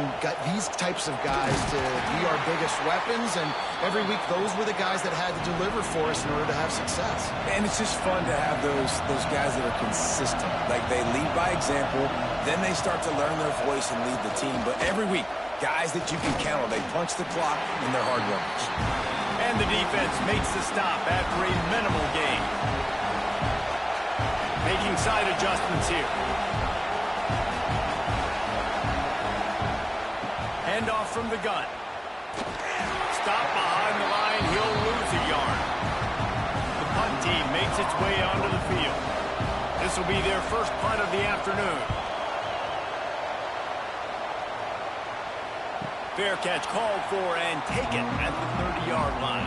these types of guys to be our biggest weapons, and every week those were the guys that had to deliver for us in order to have success. And it's just fun to have those guys that are consistent. Like, they lead by example, then they start to learn their voice and lead the team. But every week, guys that you can count on. They punch the clock, and they're hard runners. And the defense makes the stop after a minimal gain. Making side adjustments here. Handoff from the gun. Stop behind the line. He'll lose a yard. The punt team makes its way onto the field. This will be their first punt of the afternoon. Fair catch called for and taken at the 30-yard line.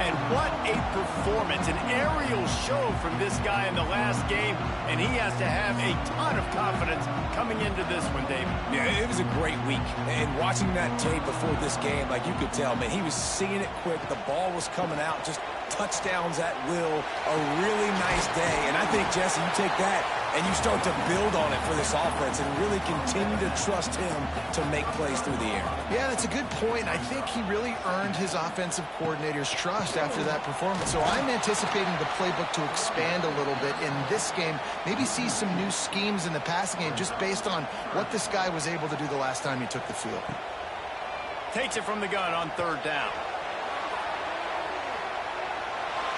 And what a performance, an aerial show from this guy in the last game, and he has to have a ton of confidence coming into this one, David. Yeah, it was a great week, and watching that tape before this game, like, you could tell, man, he was seeing it quick, the ball was coming out, just touchdowns at will, a really nice day. And I think, Jesse, you take that and you start to build on it for this offense and really continue to trust him to make plays through the air. Yeah, that's a good point. I think he really earned his offensive coordinator's trust after that performance. So I'm anticipating the playbook to expand a little bit in this game, maybe see some new schemes in the passing game just based on what this guy was able to do the last time he took the field. Takes it from the gun on third down.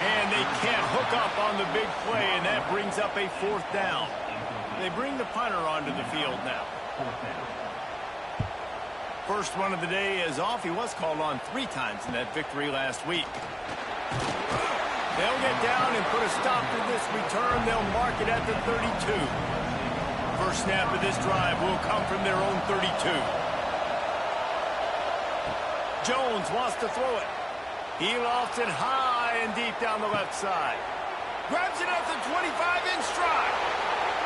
And they can't hook up on the big play, and that brings up a fourth down. They bring the punter onto the field now. First one of the day is off. He was called on 3 times in that victory last week. They'll get down and put a stop to this return. They'll mark it at the 32. First snap of this drive will come from their own 32. Jones wants to throw it. He lofts it high and deep down the left side. Grabs it at the 25 in stride.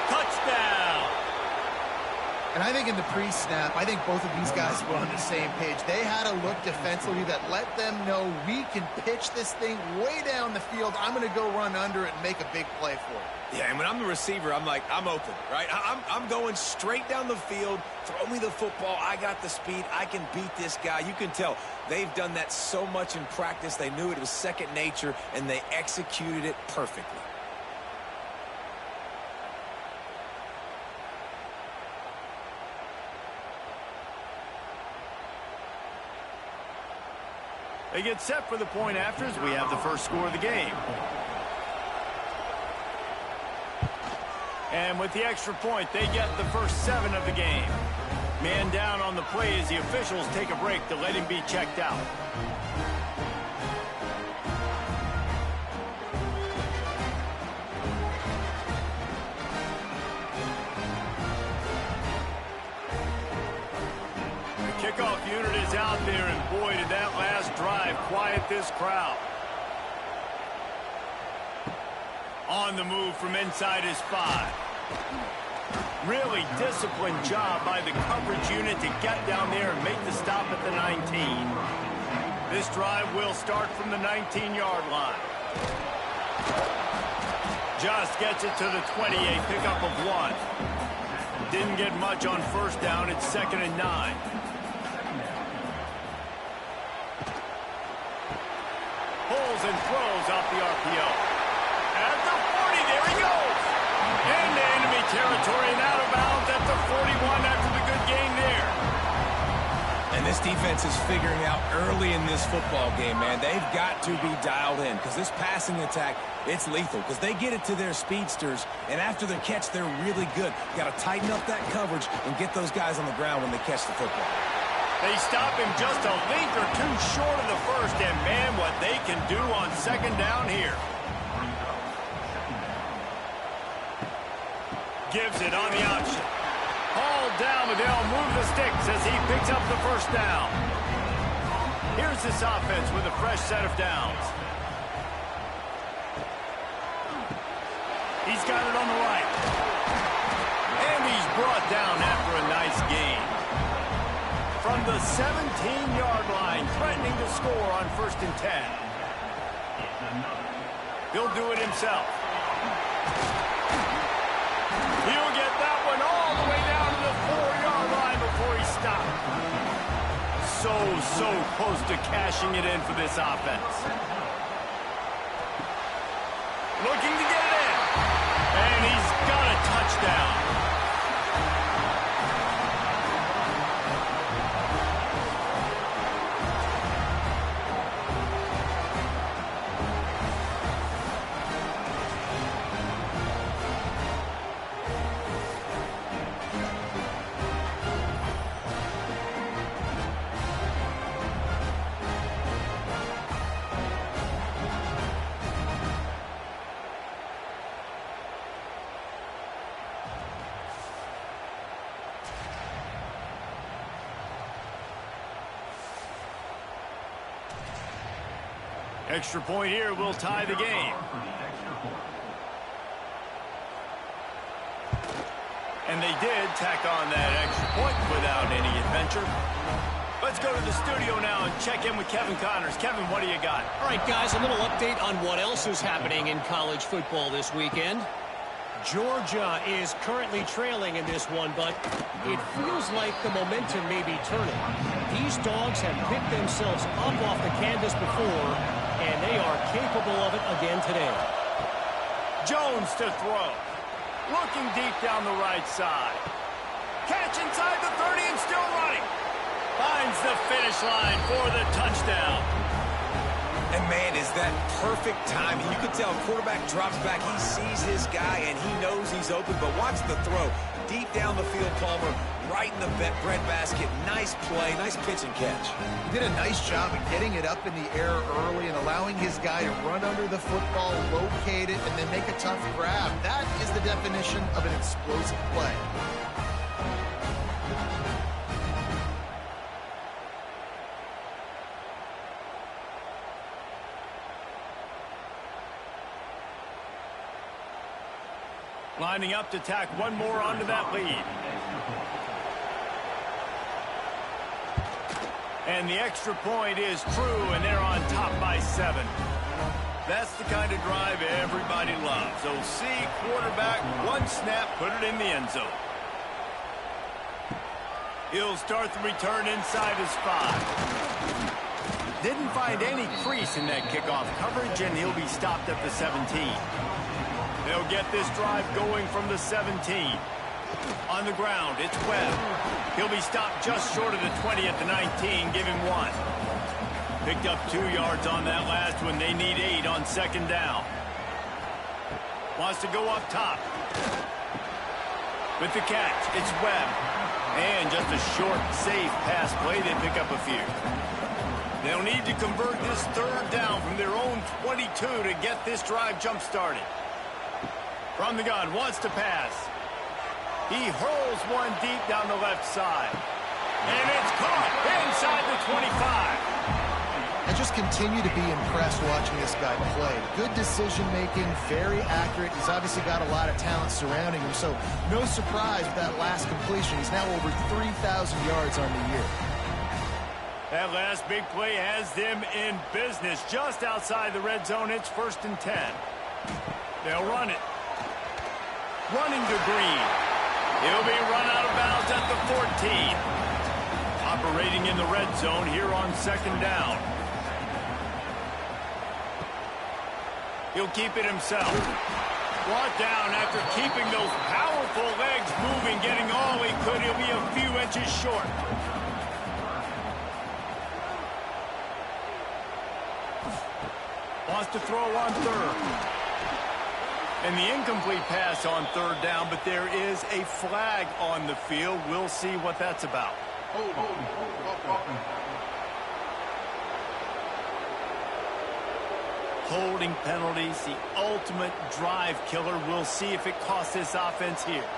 Touchdown. And I think in the pre-snap, I think both of these guys were on the same page. They had a look defensively that let them know we can pitch this thing way down the field. I'm going to go run under it and make a big play for it. Yeah, and when I'm the receiver, I'm like, I'm open, right? I'm going straight down the field. Throw me the football. I got the speed. I can beat this guy. You can tell they've done that so much in practice. They knew it was second nature, and they executed it perfectly. They get set for the point after as we have the first score of the game. And with the extra point, they get the first 7 of the game. Man down on the play as the officials take a break to let him be checked out. The kickoff unit is out there, and boy, did that last drive quiet this crowd. On the move from inside his 5. Really disciplined job by the coverage unit to get down there and make the stop at the 19. This drive will start from the 19-yard line. Just gets it to the 20, a pickup of 1. Didn't get much on first down. It's 2nd and 9. Pulls and throws off the RPO. At the 40, there he goes. Into enemy territory and out of bounds at the 41 after the good gain there. And this defense is figuring out early in this football game, man. They've got to be dialed in because this passing attack, it's lethal because they get it to their speedsters, and after the catch, they're really good. Got to tighten up that coverage and get those guys on the ground when they catch the football. They stop him just a link or 2 short of the first, and man, what they can do on 2nd down here. Gives it on the option. Hauled down, but they'll move the sticks as he picks up the first down. Here's this offense with a fresh set of downs. He's got it on the right. And he's brought down after a nice gain. From the 17-yard line, threatening to score on 1st and 10. He'll do it himself. He'll get that one all the way down to the 4-yard line before he stopped. So close to cashing it in for this offense. Looking to get it in. And he's got a touchdown. Extra point here will tie the game. And they did tack on that extra point without any adventure. Let's go to the studio now and check in with Kevin Connors. Kevin, what do you got? All right, guys, a little update on what else is happening in college football this weekend. Georgia is currently trailing in this one, but it feels like the momentum may be turning. These dogs have picked themselves up off the canvas before, and they are capable of it again today. Jones to throw. Looking deep down the right side. Catch inside the 30 and still running. Finds the finish line for the touchdown. And, man, is that perfect timing. You can tell quarterback drops back. He sees his guy, and he knows he's open. But watch the throw. Deep down the field, Palmer, right in the bread basket. Nice play, nice pitch and catch. He did a nice job of getting it up in the air early and allowing his guy to run under the football, locate it, and then make a tough grab. That is the definition of an explosive play. Lining up to tack one more onto that lead. And the extra point is true, and they're on top by 7. That's the kind of drive everybody loves. OC, quarterback, one snap, put it in the end zone. He'll start the return inside his 5. Didn't find any crease in that kickoff coverage, and he'll be stopped at the 17. They'll get this drive going from the 17. On the ground, it's Webb. He'll be stopped just short of the 20 at the 19. Give him 1. Picked up 2 yards on that last one. They need 8 on 2nd down. Wants to go up top. With the catch, it's Webb. And just a short, safe pass play. They pick up a few. They'll need to convert this 3rd down from their own 22 to get this drive jump-started. From the gun, wants to pass. He hurls one deep down the left side. And it's caught inside the 25. I just continue to be impressed watching this guy play. Good decision-making, very accurate. He's obviously got a lot of talent surrounding him, so no surprise with that last completion. He's now over 3,000 yards on the year. That last big play has them in business. Just outside the red zone, it's 1st and 10. They'll run it. Running to Green. He'll be run out of bounds at the 14. Operating in the red zone here on 2nd down. He'll keep it himself. Brought down after keeping those powerful legs moving, getting all he could. He'll be a few inches short. Wants to throw on 3rd. And the incomplete pass on 3rd down, but there is a flag on the field. We'll see what that's about. Holding penalties, the ultimate drive killer. We'll see if it costs this offense here.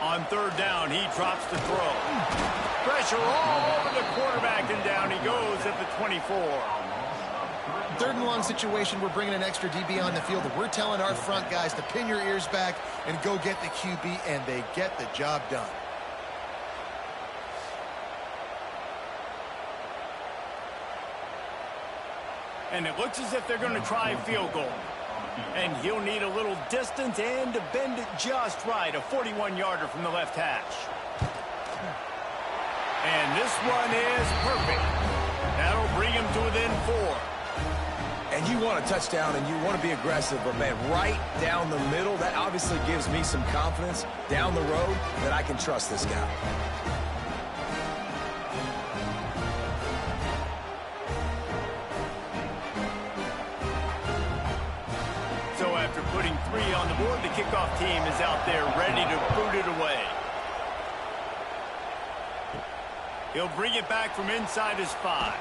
On third down, he drops the throw. Pressure all over the quarterback, and down he goes at the 24. Third and long situation, we're bringing an extra DB on the field, and we're telling our front guys to pin your ears back and go get the QB, and they get the job done. And it looks as if they're going to try a field goal. And he'll need a little distance and to bend it just right. A 41-yarder from the left hash. And this one is perfect. That'll bring him to within 4. And you want a touchdown and you want to be aggressive, but man, right down the middle, that obviously gives me some confidence down the road that I can trust this guy. So after putting 3 on the board, the kickoff team is out there ready to boot it away. He'll bring it back from inside his 5.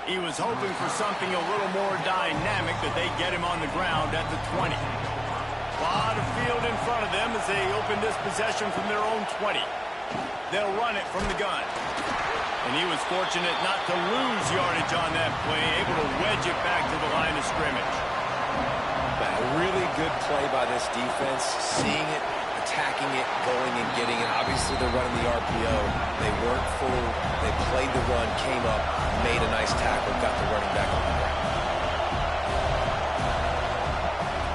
He was hoping for something a little more dynamic, that they get him on the ground at the 20. A lot of field in front of them as they open this possession from their own 20. They'll run it from the gun. And he was fortunate not to lose yardage on that play, able to wedge it back to the line of scrimmage. A really good play by this defense, seeing it, attacking it, going and getting it. Obviously, they're running the RPO. They weren't full. They played the run, came up, made a nice tackle, got the running back on the ground.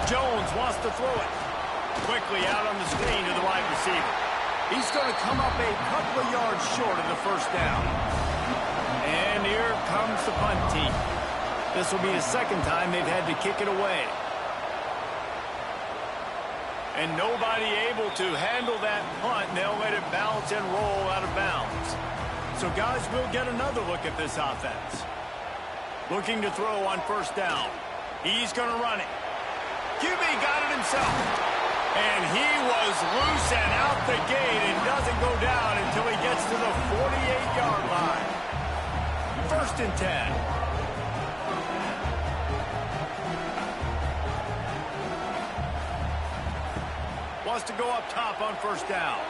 Jones wants to throw it. Quickly out on the screen to the wide receiver. He's going to come up a couple of yards short of the first down. And here comes the punt team. This will be the second time they've had to kick it away. And nobody able to handle that punt, and they'll let it bounce and roll out of bounds. So guys, we'll get another look at this offense. Looking to throw on first down. He's going to run it. QB got it himself. And he was loose and out the gate and doesn't go down until he gets to the 48-yard line. First and 10. Wants to go up top on first down.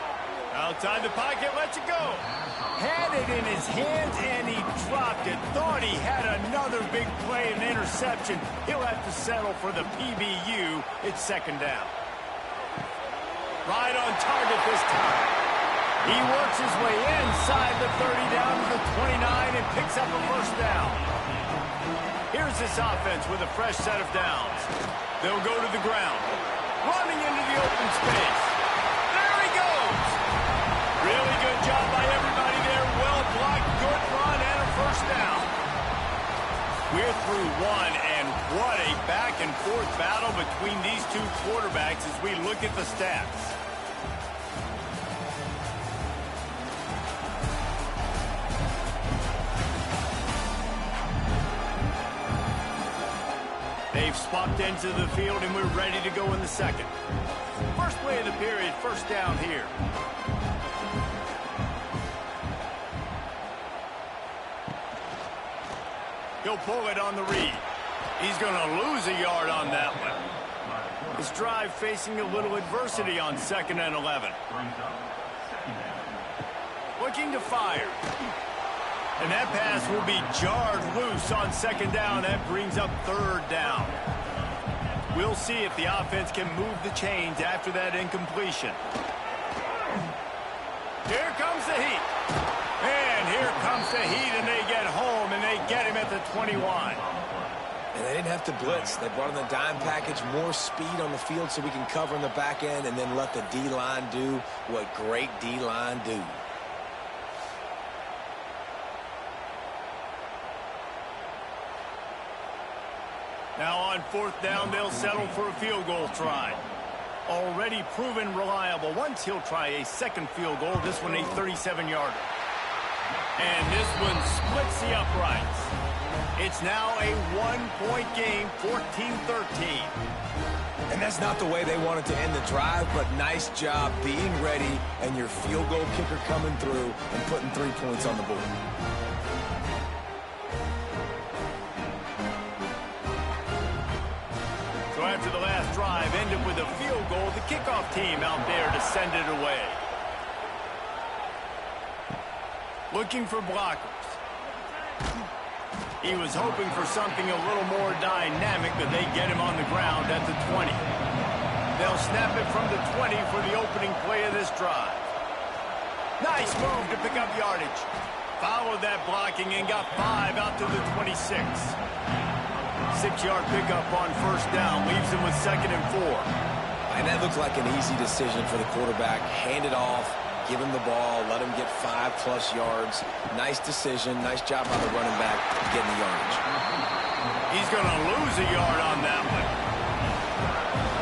Outside the pocket, lets it go. Had it in his hands, and he dropped it. Thought he had another big play, an interception. He'll have to settle for the PBU. It's second down. Right on target this time. He works his way inside the 30 down to the 29 and picks up a first down. Here's this offense with a fresh set of downs. They'll go to the ground. Running into the open space. There he goes. Really good job by everybody there. Well blocked, good run, and a first down. We're through one, and what a back-and-forth battle between these two quarterbacks as we look at the stats. They've swapped into the field, and we're ready to go in the second. First play of the period, first down here. He'll pull it on the read. He's going to lose a yard on that one. His drive facing a little adversity on 2nd and 11. Looking to fire. And that pass will be jarred loose on 2nd down. That brings up 3rd down. We'll see if the offense can move the chains after that incompletion. Here comes the heat. And here comes the heat, and they get home, and they get him at the 21. And they didn't have to blitz. They brought in the dime package, more speed on the field so we can cover in the back end and then let the D-line do what great D-line do. Now on 4th down, they'll settle for a field goal try. Already proven reliable. Once he'll try a second field goal, this one a 37-yarder. And this one splits the uprights. It's now a one-point game, 14-13. And that's not the way they wanted to end the drive, but nice job being ready and your field goal kicker coming through and putting 3 points on the board. So after the last drive ended with a field goal. The kickoff team out there to send it away. Looking for blockers. He was hoping for something a little more dynamic, but they get him on the ground at the 20. They'll snap it from the 20 for the opening play of this drive. Nice move to pick up yardage. Followed that blocking and got 5 out to the 26. 6-yard pickup on first down. Leaves him with 2nd and 4. And that looked like an easy decision for the quarterback. Hand it off, give him the ball, let him get 5+ yards. Nice decision. Nice job by the running back getting the yardage. He's going to lose a yard on that one.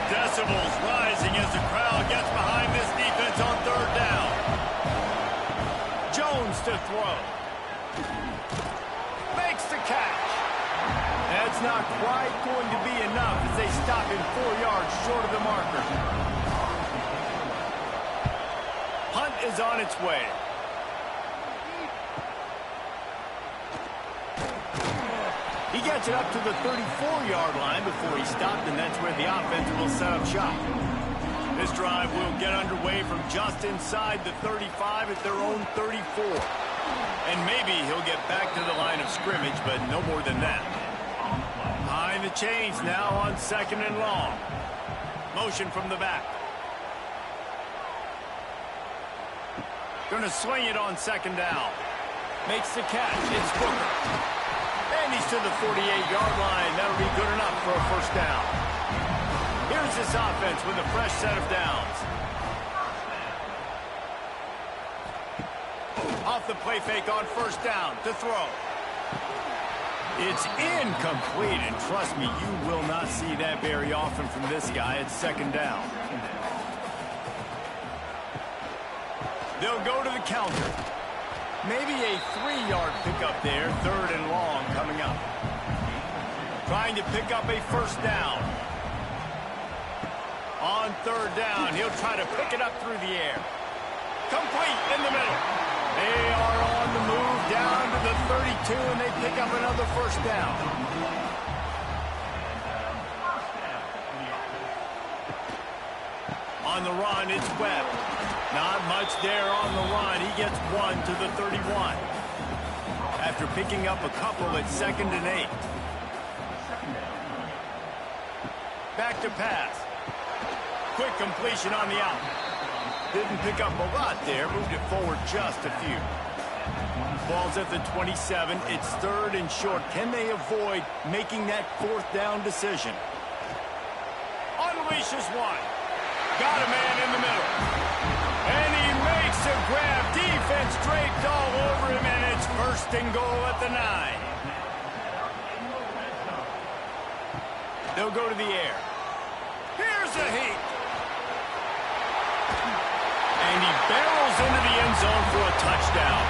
Decibels rising as the crowd gets behind this defense on 3rd down. Jones to throw. Makes the catch. That's not quite going to be enough as they stop him 4 yards short of the marker. Punt is on its way. He gets it up to the 34-yard line before he stopped, and that's where the offense will set up shop. This drive will get underway from just inside the 35 at their own 34. And maybe he'll get back to the line of scrimmage, but no more than that. Behind the chains now on 2nd and long. Motion from the back. Going to swing it on 2nd down. Makes the catch. It's Booker. And he's to the 48-yard line. That'll be good enough for a first down. Here's this offense with a fresh set of downs. Off the play fake on first down to throw. It's incomplete, and trust me, you will not see that very often from this guy at 2nd down. They'll go to the counter. Maybe a 3-yard pickup there, 3rd and long coming up. Trying to pick up a first down. On 3rd down, he'll try to pick it up through the air. Complete in the middle. They are on the move down to the 32, and they pick up another first down. On the run, it's Webb. Not much there on the run. He gets 1 to the 31. After picking up a couple at 2nd and 8. Back to pass. Quick completion on the out. Didn't pick up a lot there. Moved it forward just a few. Ball's at the 27. It's 3rd and short. Can they avoid making that 4th down decision? Unleashes one. Got a man in the middle. And he makes a grab. Defense draped all over him, and it's 1st and goal at the 9. They'll go to the air. Here's a heat. And he barrels into the end zone for a touchdown.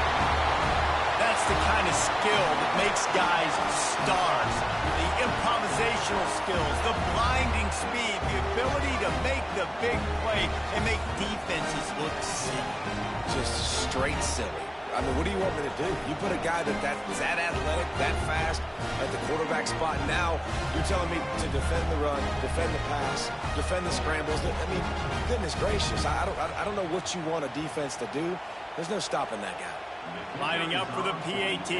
That's the kind of skill that makes guys stars. The improvisational skills, the blinding speed, the ability to make the big play and make defenses look silly. Just straight silly. I mean, what do you want me to do? You put a guy that's that athletic, that fast at the quarterback spot. Now you're telling me to defend the run, defend the pass, defend the scrambles. I mean, goodness gracious. I don't know what you want a defense to do. There's no stopping that guy. Lining up for the PAT.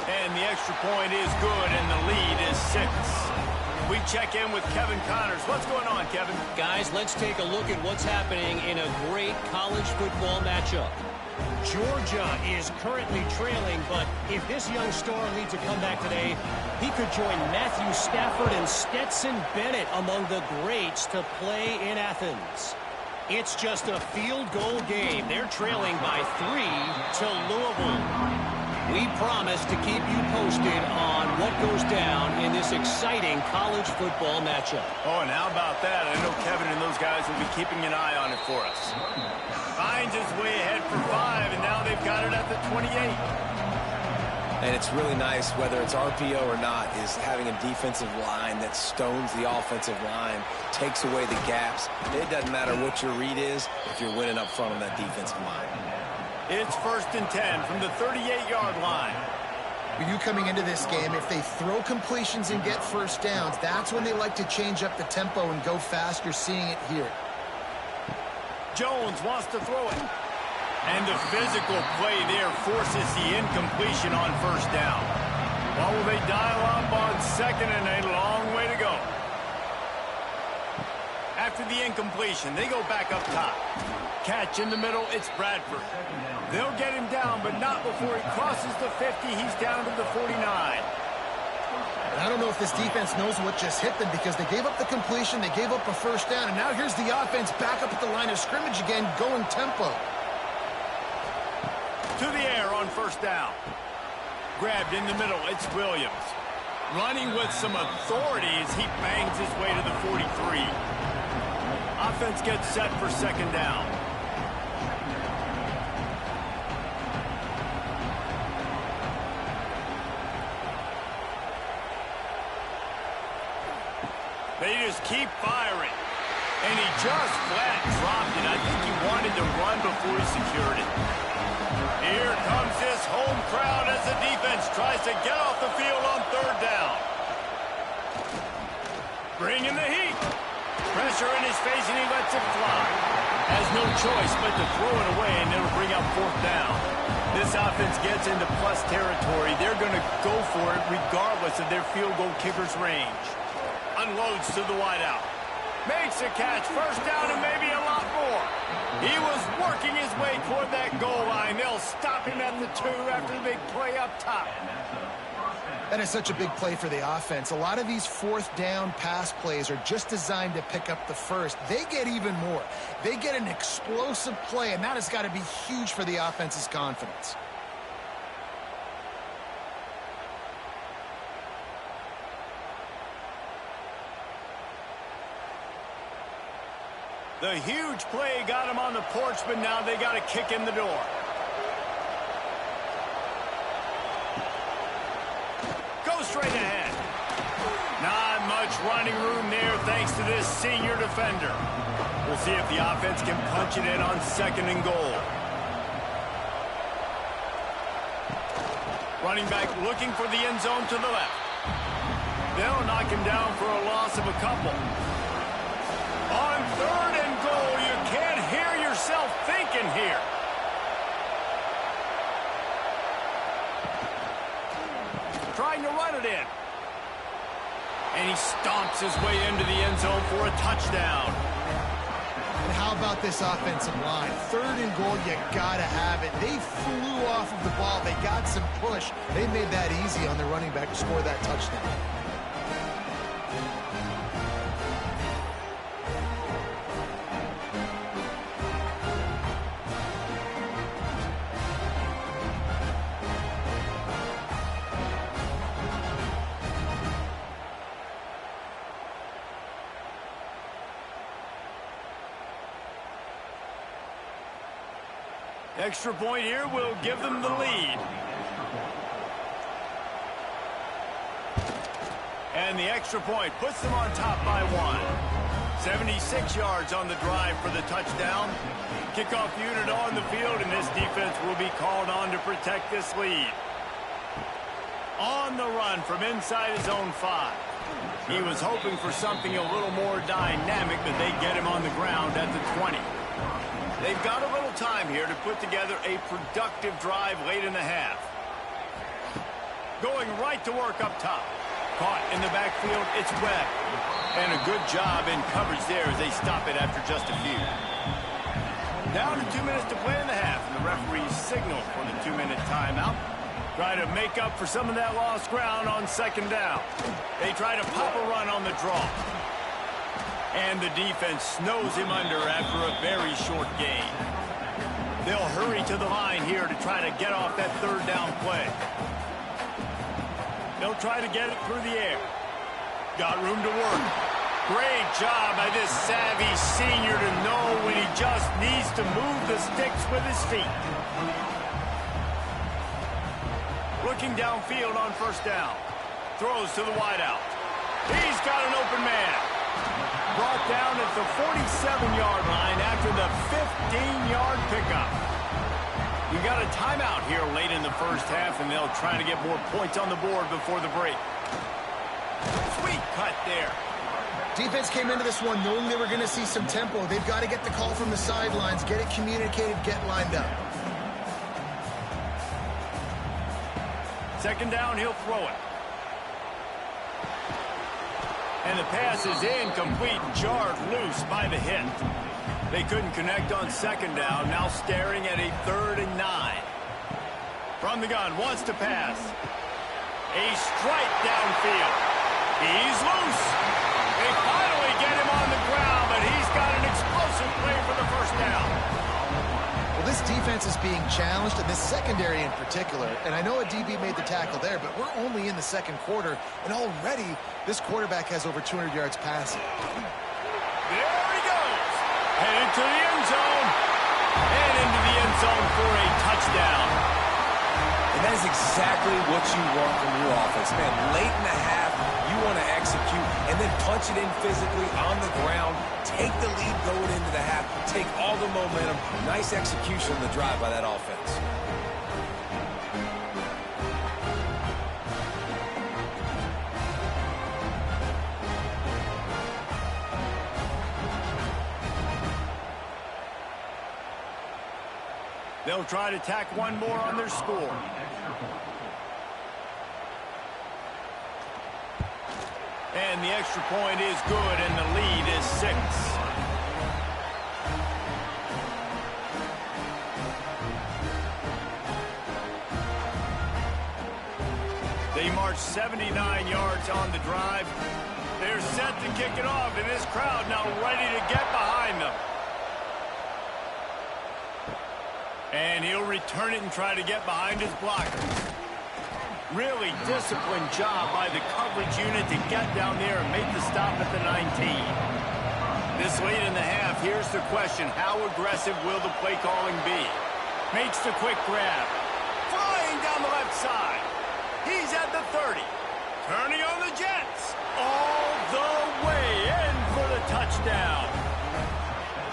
And the extra point is good, and the lead is 6. We check in with Kevin Connors. What's going on, Kevin? Guys, let's take a look at what's happening in a great college football matchup. Georgia is currently trailing, but if this young star leads a comeback today, he could join Matthew Stafford and Stetson Bennett among the greats to play in Athens. It's just a field goal game. They're trailing by 3 to Louisville. We promise to keep you posted on what goes down in this exciting college football matchup. Oh, and how about that? I know Kevin and those guys will be keeping an eye on it for us. Finds his way ahead for 5, and now they've got it at the 28. And it's really nice, whether it's RPO or not, is having a defensive line that stones the offensive line, takes away the gaps. It doesn't matter what your read is if you're winning up front on that defensive line. It's 1st and 10 from the 38-yard line. You coming into this game, if they throw completions and get first downs, that's when they like to change up the tempo and go fast. You're seeing it here. Jones wants to throw it. And the physical play there forces the incompletion on first down. Well, will they dial up on second and a long way to go? After the incompletion, they go back up top. Catch in the middle, it's Bradford. They'll get him down, but not before he crosses the 50. He's down to the 49. And I don't know if this defense knows what just hit them because they gave up the completion, they gave up a first down, and now here's the offense back up at the line of scrimmage again, going tempo. To the air on first down. Grabbed in the middle, it's Williams. Running with some authority as he bangs his way to the 43. Offense gets set for second down. They just keep firing. And he just flat dropped it. I think he wanted to run before he secured it. Here comes this home crowd as the defense tries to get off the field on third down. Bringing the heat. Pressure in his face, and he lets it fly. Has no choice but to throw it away, and it'll bring up fourth down. This offense gets into plus territory. They're going to go for it regardless of their field goal kicker's range. Unloads to the wideout. Makes a catch. First down and maybe a lot more. He was working his way toward that goal line. They'll stop him at the 2 after the big play up top. That is such a big play for the offense. A lot of these fourth down pass plays are just designed to pick up the first. They get even more. They get an explosive play, and that has got to be huge for the offense's confidence. The huge play got him on the porch, but now they got to kick in the door. Go straight ahead. Not much running room there thanks to this senior defender. We'll see if the offense can punch it in on second and goal. Running back looking for the end zone to the left. They'll knock him down for a loss of a couple. On third and goal, you can't hear yourself thinking here. Trying to run it in. And he stomps his way into the end zone for a touchdown. And how about this offensive line? Third and goal, you gotta have it. They flew off of the ball. They got some push. They made that easy on the running back to score that touchdown. Extra point here will give them the lead. And the extra point puts them on top by 1. 76 yards on the drive for the touchdown. Kickoff unit on the field, and this defense will be called on to protect this lead. On the run from inside his own 5. He was hoping for something a little more dynamic, but they get him on the ground at the 20. They've got a little time here to put together a productive drive late in the half. Going right to work up top. Caught in the backfield, it's Webb. And a good job in coverage there as they stop it after just a few. Down to 2 minutes to play in the half, and the referees signal for the 2-minute timeout. Try to make up for some of that lost ground on second down. They try to pop a run on the draw. And the defense snows him under after a very short gain. They'll hurry to the line here to try to get off that third down play. They'll try to get it through the air. Got room to work. Great job by this savvy senior to know when he just needs to move the sticks with his feet. Looking downfield on first down. Throws to the wideout. He's got an open man. Brought down at the 47-yard line after the 15-yard pickup. You got a timeout here late in the first half, and they'll try to get more points on the board before the break. Sweet cut there. Defense came into this one knowing they were going to see some tempo. They've got to get the call from the sidelines, get it communicated, get lined up. Second down, he'll throw it. And the pass is incomplete, jarred loose by the hit. They couldn't connect on second down, now staring at a 3rd and 9. From the gun, wants to pass. A strike downfield. He's loose. They finally get him on the ground, but he's got an explosive play for the first down. Well, this defense is being challenged, and this secondary in particular. And I know a DB made the tackle there, but we're only in the second quarter, and already this quarterback has over 200 yards passing. There he goes. Headed to the end zone. And into the end zone for a touchdown. And that is exactly what you want from your offense, man. Late in the half, you want to execute and then punch it in physically on the ground. Take the lead going into the half. Take all the momentum. Nice execution on the drive by that offense. They'll try to tack one more on their score. And the extra point is good, and the lead is 6. They march 79 yards on the drive. They're set to kick it off, and this crowd now ready to get behind them. And he'll return it and try to get behind his blockers. Really disciplined job by the coverage unit to get down there and make the stop at the 19. This late in the half, here's the question. How aggressive will the play calling be? Makes the quick grab. Flying down the left side. He's at the 30. Turning on the Jets. All the way in for the touchdown.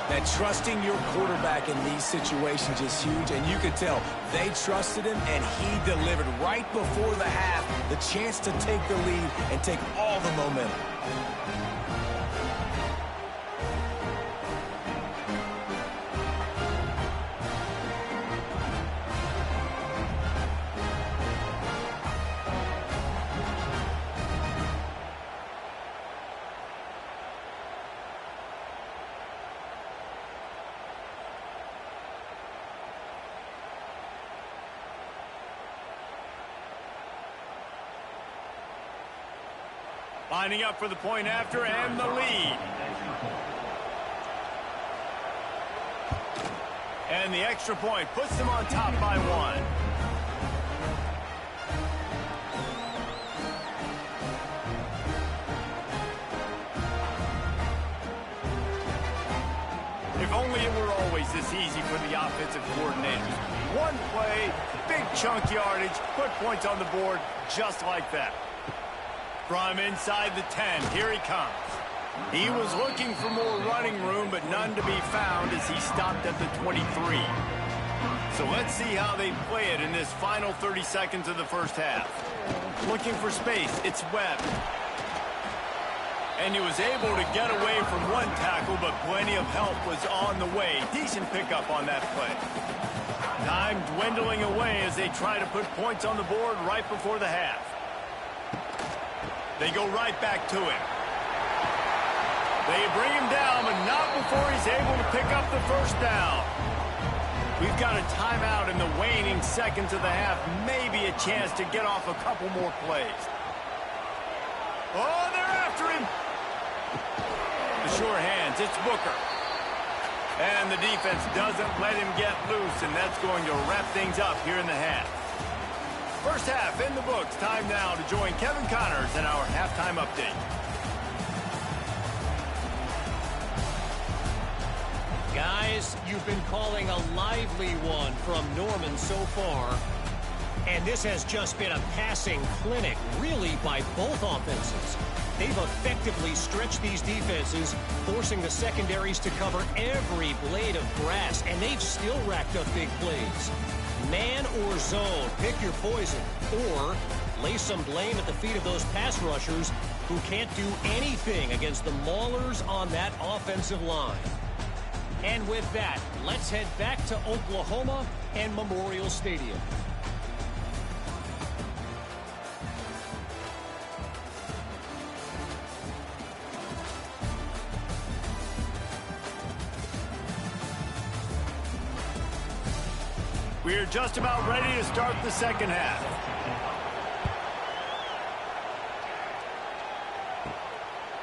That trusting your quarterback in these situations is huge, and you could tell they trusted him, and he delivered right before the half, the chance to take the lead and take all the momentum. Lining up for the point after and the lead. And the extra point puts them on top by 1. If only it were always this easy for the offensive coordinators. One play, big chunk yardage, put points on the board just like that. From inside the 10, here he comes. He was looking for more running room, but none to be found as he stopped at the 23. So let's see how they play it in this final 30 seconds of the first half. Looking for space, it's Webb. And he was able to get away from one tackle, but plenty of help was on the way. Decent pickup on that play. Time dwindling away as they try to put points on the board right before the half. They go right back to him. They bring him down, but not before he's able to pick up the first down. We've got a timeout in the waning seconds of the half. Maybe a chance to get off a couple more plays. Oh, they're after him. The sure hands, it's Booker. And the defense doesn't let him get loose, and that's going to wrap things up here in the half. First half in the books. Time now to join Kevin Connors in our halftime update. Guys, you've been calling a lively one from Norman so far. And this has just been a passing clinic, really, by both offenses. They've effectively stretched these defenses, forcing the secondaries to cover every blade of grass, and they've still racked up big plays. Man or zone, pick your poison. Or lay some blame at the feet of those pass rushers who can't do anything against the maulers on that offensive line. And with that, let's head back to Oklahoma and Memorial Stadium. We're just about ready to start the second half.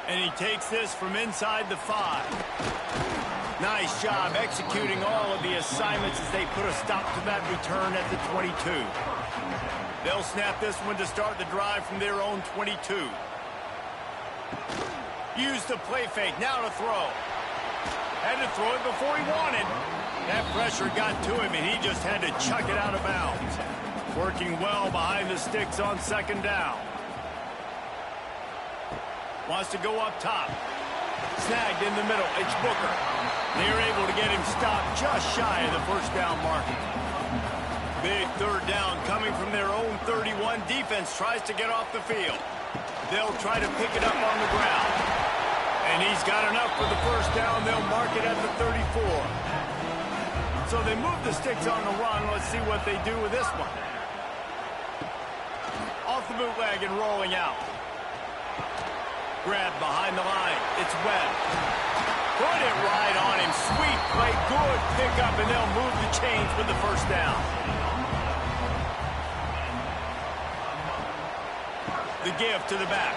And he takes this from inside the 5. Nice job executing all of the assignments as they put a stop to that return at the 22. They'll snap this one to start the drive from their own 22. Use the play fake, now to throw. Had to throw it before he wanted. That pressure got to him, and he just had to chuck it out of bounds. Working well behind the sticks on second down. Wants to go up top. Snagged in the middle. It's Booker. They're able to get him stopped just shy of the first down marker. Big third down coming from their own 31. Defense tries to get off the field. They'll try to pick it up on the ground. And he's got enough for the first down. They'll mark it at the 34. So they move the sticks on the run. Let's see what they do with this one. Off the bootleg and rolling out. Grab behind the line. It's Webb. Put it right on him. Sweet play. Good pickup, and they'll move the chains with the first down. The give to the back.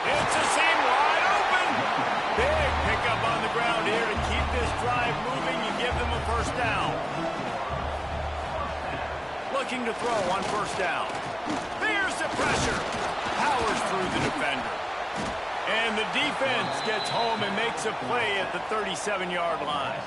It's a seam wide open. Big pickup on the ground here to keep this drive moving and give them a first down. Looking to throw on first down. There's the pressure. Powers through the defender. And the defense gets home and makes a play at the 37-yard line.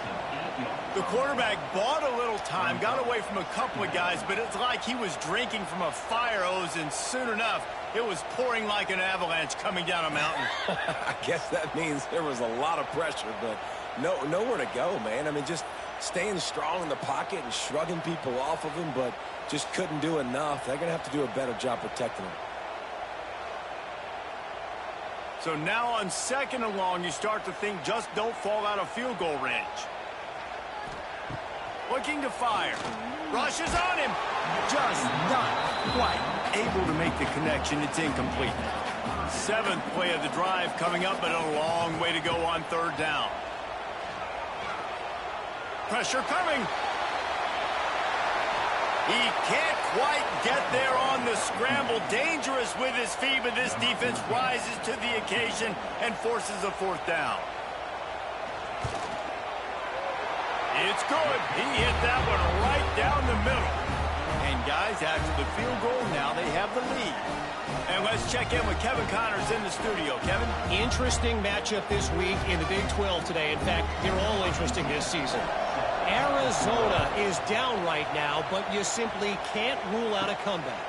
The quarterback bought a little time, got away from a couple of guys, but it's like he was drinking from a fire hose, and soon enough, it was pouring like an avalanche coming down a mountain. I guess that means there was a lot of pressure, but nowhere to go, man. I mean, just staying strong in the pocket and shrugging people off of him, but just couldn't do enough. They're going to have to do a better job protecting him. So now on second and long, you start to think just don't fall out of field goal range. Looking to fire. Rushes on him. Just not quite able to make the connection. It's incomplete. Seventh play of the drive coming up, but a long way to go on third down. Pressure coming. He can't quite get there on the scramble. Dangerous with his feet, but this defense rises to the occasion and forces a fourth down. It's good. He hit that one right down the middle. And guys, after the field goal, now they have the lead. And let's check in with Kevin Connors in the studio. Kevin? Interesting matchup this week in the Big 12 today. In fact, they're all interesting this season. Arizona is down right now, but you simply can't rule out a comeback.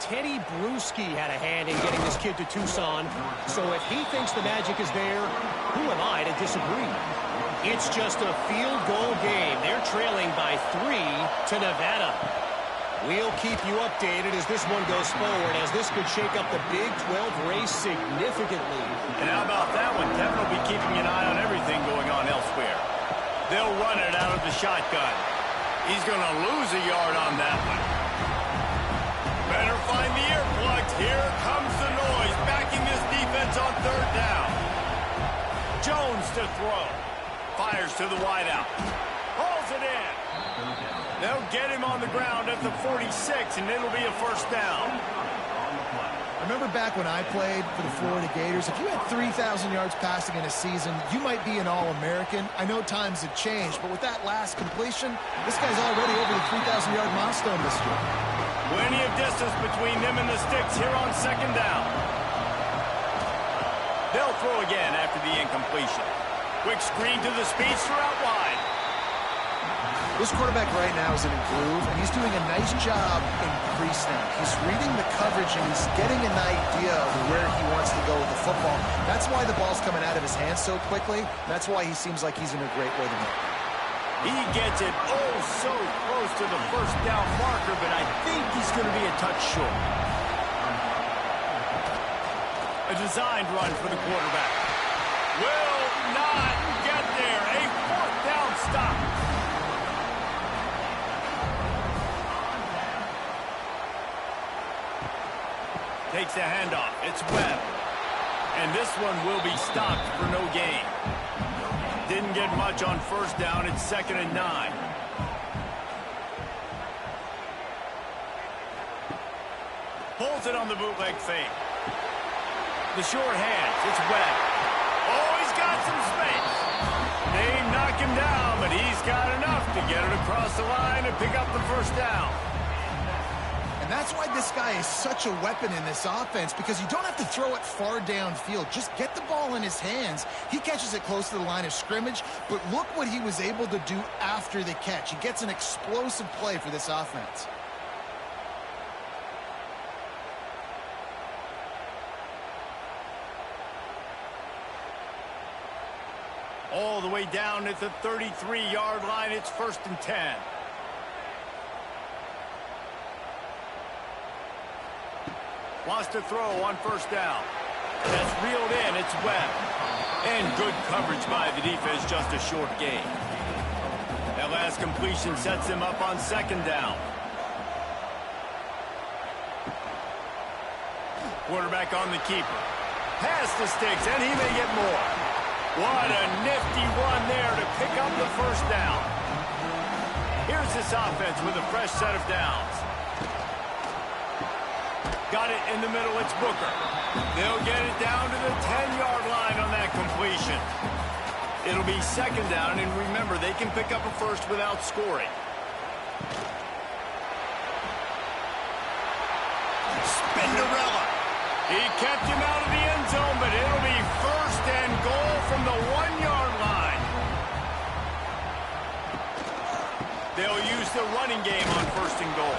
Teddy Bruschi had a hand in getting this kid to Tucson, so if he thinks the magic is there, who am I to disagree? It's just a field goal game. They're trailing by 3 to Nevada. We'll keep you updated as this one goes forward, as this could shake up the Big 12 race significantly. And how about that one? Kevin will be keeping an eye on everything going on elsewhere. They'll run it out of the shotgun. He's going to lose a yard on that one. Better find the earplugs. Here comes the noise, backing this defense on third down. Jones to throw. Fires to the wideout. Hauls it in. They'll get him on the ground at the 46, and it'll be a first down. I remember back when I played for the Florida Gators, if you had 3,000 yards passing in a season, you might be an All-American. I know times have changed, but with that last completion, this guy's already over the 3,000-yard milestone this year. Plenty of distance between them and the sticks here on second down. They'll throw again after the incompletion. Quick screen to the speedster out wide. This quarterback right now is in a groove, and he's doing a nice job in pre-snap. He's reading the coverage, and he's getting an idea of where he wants to go with the football. That's why the ball's coming out of his hands so quickly. That's why he seems like he's in a great rhythm. He gets it oh so close to the first down marker, but I think he's going to be a touch short. A designed run for the quarterback. Will not get there. A fourth down stop. Takes a handoff. It's Webb. And this one will be stopped for no gain. Didn't get much on first down. It's 2nd and 9. Pulls it on the bootleg fake. The short hands. It's Webb. Oh, he's got some space. They knock him down, but he's got enough to get it across the line and pick up the first down. And that's why this guy is such a weapon in this offense, because you don't have to throw it far downfield. Just get the ball in his hands. He catches it close to the line of scrimmage, but look what he was able to do after the catch. He gets an explosive play for this offense. All the way down at the 33-yard line. It's 1st and 10. Wants to throw on first down. That's reeled in. It's Webb. And good coverage by the defense, just a short gain. That last completion sets him up on 2nd down. Quarterback on the keeper. Pass the sticks, and he may get more. What a nifty one there to pick up the first down. Here's this offense with a fresh set of downs. Got it in the middle, it's Booker. They'll get it down to the 10-yard line on that completion. It'll be 2nd down, and remember, they can pick up a first without scoring. Spinderella. He kept him out of the end zone, but it'll be 1st and goal from the 1-yard line. They'll use the running game on 1st and goal.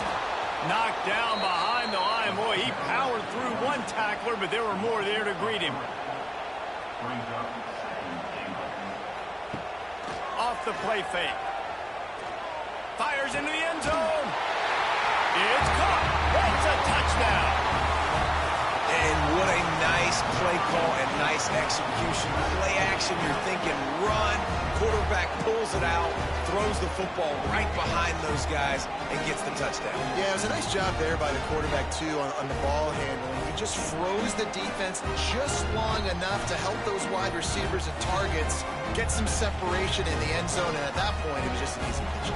Knocked down behind the line. Boy, he powered through one tackler, but there were more there to greet him. Off the play fake. Fires into the end zone. It's caught. It's a touchdown. And what a nice play call and nice execution. Play action, you're thinking run. Quarterback pulls it out, throws the football right behind those guys, and gets the touchdown. Yeah, it was a nice job there by the quarterback, too, on the ball handling. He just froze the defense just long enough to help those wide receivers and targets get some separation in the end zone, and at that point, it was just an easy pitch.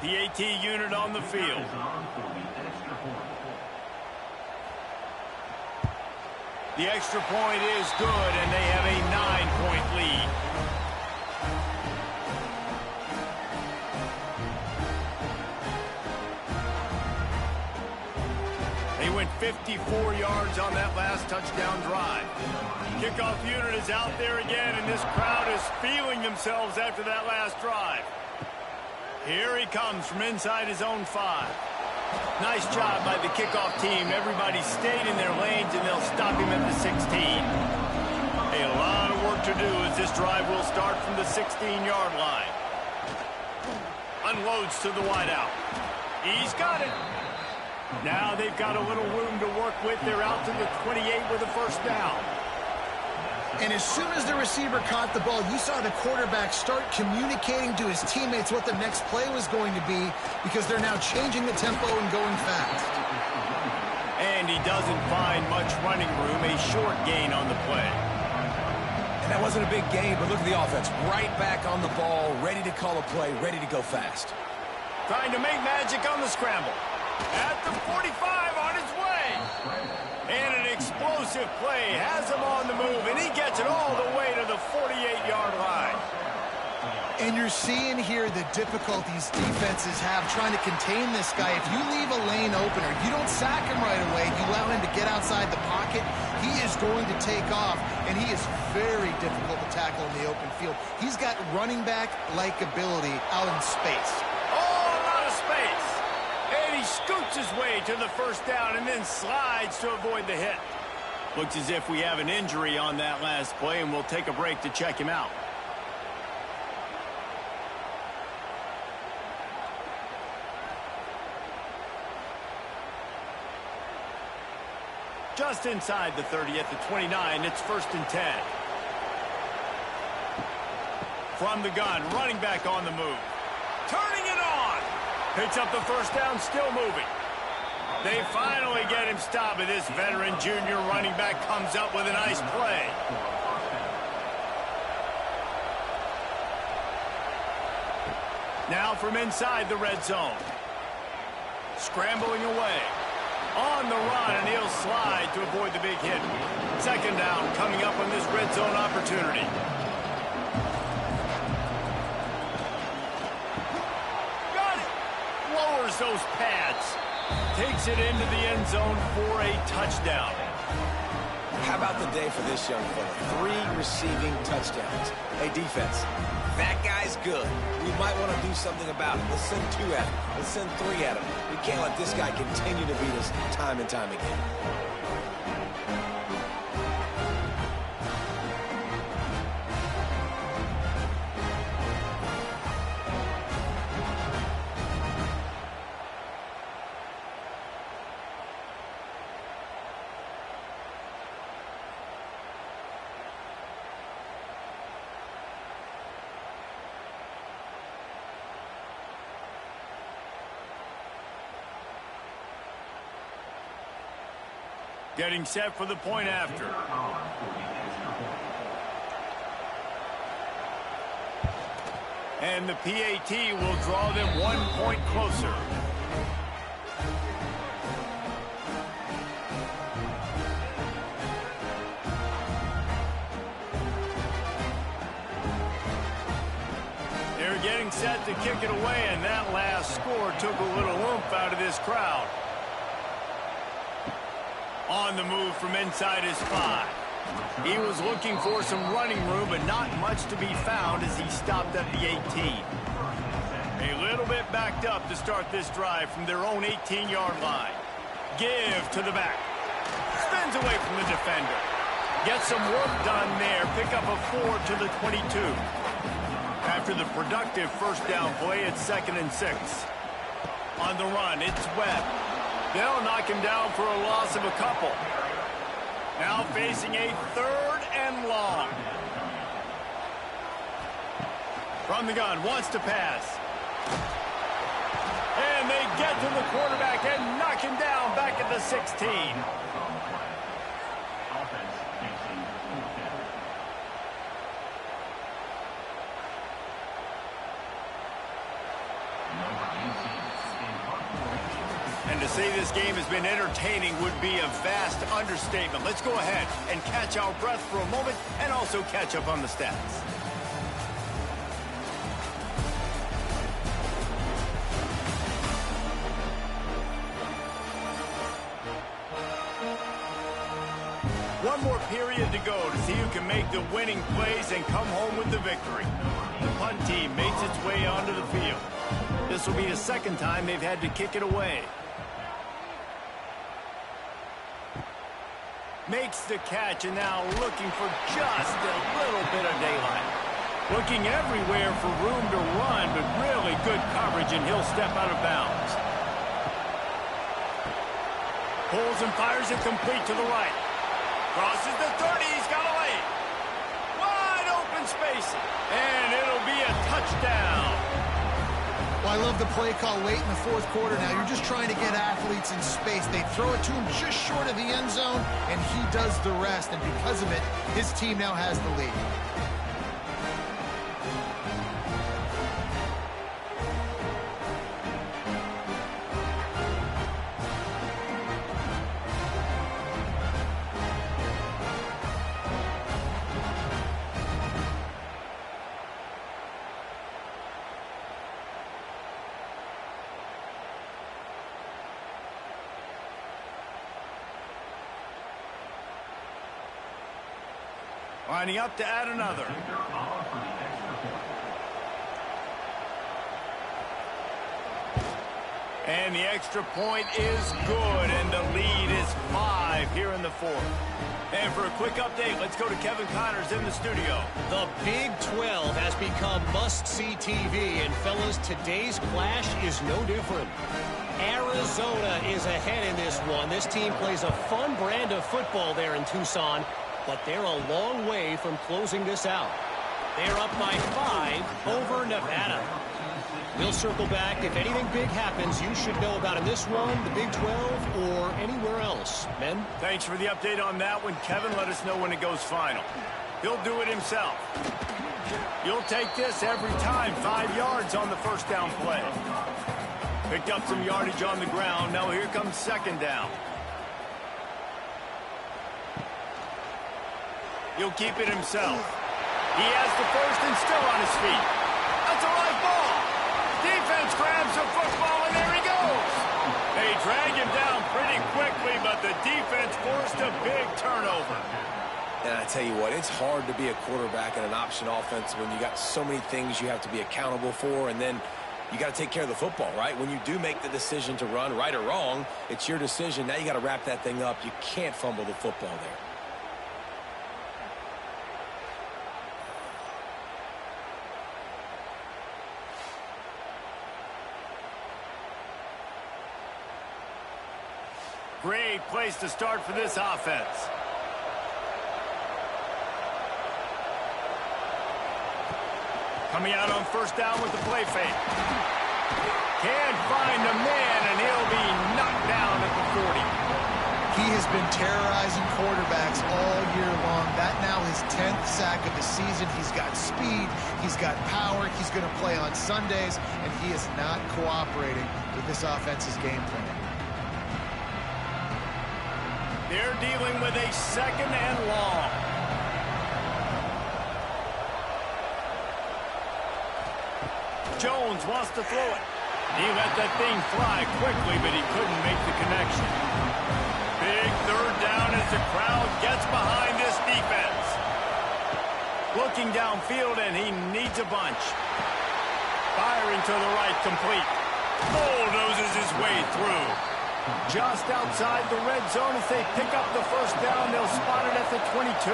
The AT unit on the field. The extra point is good, and they have a 9-point lead. They went 54 yards on that last touchdown drive. Kickoff unit is out there again, and this crowd is feeling themselves after that last drive. Here he comes from inside his own 5. Nice job by the kickoff team. Everybody stayed in their lanes, and they'll stop him at the 16. A lot of work to do as this drive will start from the 16-yard line. Unloads to the wideout. He's got it. Now they've got a little room to work with. They're out to the 28 with a first down. And as soon as the receiver caught the ball, you saw the quarterback start communicating to his teammates what the next play was going to be, because they're now changing the tempo and going fast. And he doesn't find much running room, a short gain on the play. And that wasn't a big gain, but look at the offense. Right back on the ball, ready to call a play, ready to go fast. Trying to make magic on the scramble. At the 45 on his way. And an explosive play has him on the move, and he gets it all the way to the 48-yard line. And you're seeing here the difficulties defenses have trying to contain this guy. If you leave a lane open or you don't sack him right away, you allow him to get outside the pocket, he is going to take off, and he is very difficult to tackle in the open field. He's got running back-like ability out in space. Oh, a lot of space. And he scoots his way to the first down and then slides to avoid the hit. Looks as if we have an injury on that last play, and we'll take a break to check him out. Just inside the 30 at the 29, it's 1st and 10. From the gun, running back on the move. Turning it on. Picks up the first down, still moving. They finally get him stopped, and this veteran junior running back comes up with a nice play. Now from inside the red zone. Scrambling away. On the run, and he'll slide to avoid the big hit. 2nd down coming up on this red zone opportunity. Got it. Lowers those pads. Takes it into the end zone for a touchdown. How about the day for this young fella? 3 receiving touchdowns. Hey, defense, that guy's good. We might want to do something about it. Let's send 2 at him. Let's send 3 at him. We can't let this guy continue to beat us time and time again. Getting set for the point after. And the PAT will draw them 1 point closer. They're getting set to kick it away, and that last score took a little oomph out of this crowd. On the move from inside his 5. He was looking for some running room, but not much to be found as he stopped at the 18. A little bit backed up to start this drive from their own 18-yard line. Give to the back. Spins away from the defender. Gets some work done there. Pick up a 4 to the 22. After the productive first down play, it's 2nd and 6. On the run, it's Webb. They'll knock him down for a loss of a couple. Now facing a 3rd and long. From the gun, wants to pass. And they get to the quarterback and knock him down back at the 16. And to say this game has been entertaining would be a vast understatement. Let's go ahead and catch our breath for a moment and also catch up on the stats. One more period to go to see who can make the winning plays and come home with the victory. The punt team makes its way onto the field. This will be the 2nd time they've had to kick it away. Makes the catch, and now looking for just a little bit of daylight. Looking everywhere for room to run, but really good coverage, and he'll step out of bounds. Pulls and fires it complete to the right. Crosses the 30, he's got a lane. Wide open space, and it'll be a touchdown. Well, I love the play call late in the 4th quarter now. You're just trying to get athletes in space. They throw it to him just short of the end zone, and he does the rest. And because of it, his team now has the lead. Lining up to add another. And the extra point is good, and the lead is 5 here in the fourth. And for a quick update, let's go to Kevin Connors in the studio. The Big 12 has become must-see TV, and fellas, today's clash is no different. Arizona is ahead in this one. This team plays a fun brand of football there in Tucson, but they're a long way from closing this out. They're up by 5 over Nevada. We'll circle back. If anything big happens, you should know about in this one, the Big 12, or anywhere else. Men? Thanks for the update on that one, Kevin. Let us know when it goes final. He'll do it himself. You'll take this every time. 5 yards on the first down play. Picked up some yardage on the ground. Now here comes second down. He'll keep it himself. He has the first and still on his feet. That's a right ball. Defense grabs the football, and there he goes. They drag him down pretty quickly, but the defense forced a big turnover. And I tell you what, it's hard to be a quarterback in an option offense when you got so many things you have to be accountable for, and then you got to take care of the football, right? When you do make the decision to run, right or wrong, it's your decision. Now you got to wrap that thing up. You can't fumble the football there. Great place to start for this offense. Coming out on first down with the play fake. Can't find a man, and he'll be knocked down at the 40. He has been terrorizing quarterbacks all year long. That now his 10th sack of the season. He's got speed. He's got power. He's going to play on Sundays, and he is not cooperating with this offense's game plan. They're dealing with a second and long. Jones wants to throw it. He let that thing fly quickly, but he couldn't make the connection. Big third down as the crowd gets behind this defense. Looking downfield, and he needs a bunch. Firing to the right, complete. Bulldozes his way through. Just outside the red zone as they pick up the first down. They'll spot it at the 22.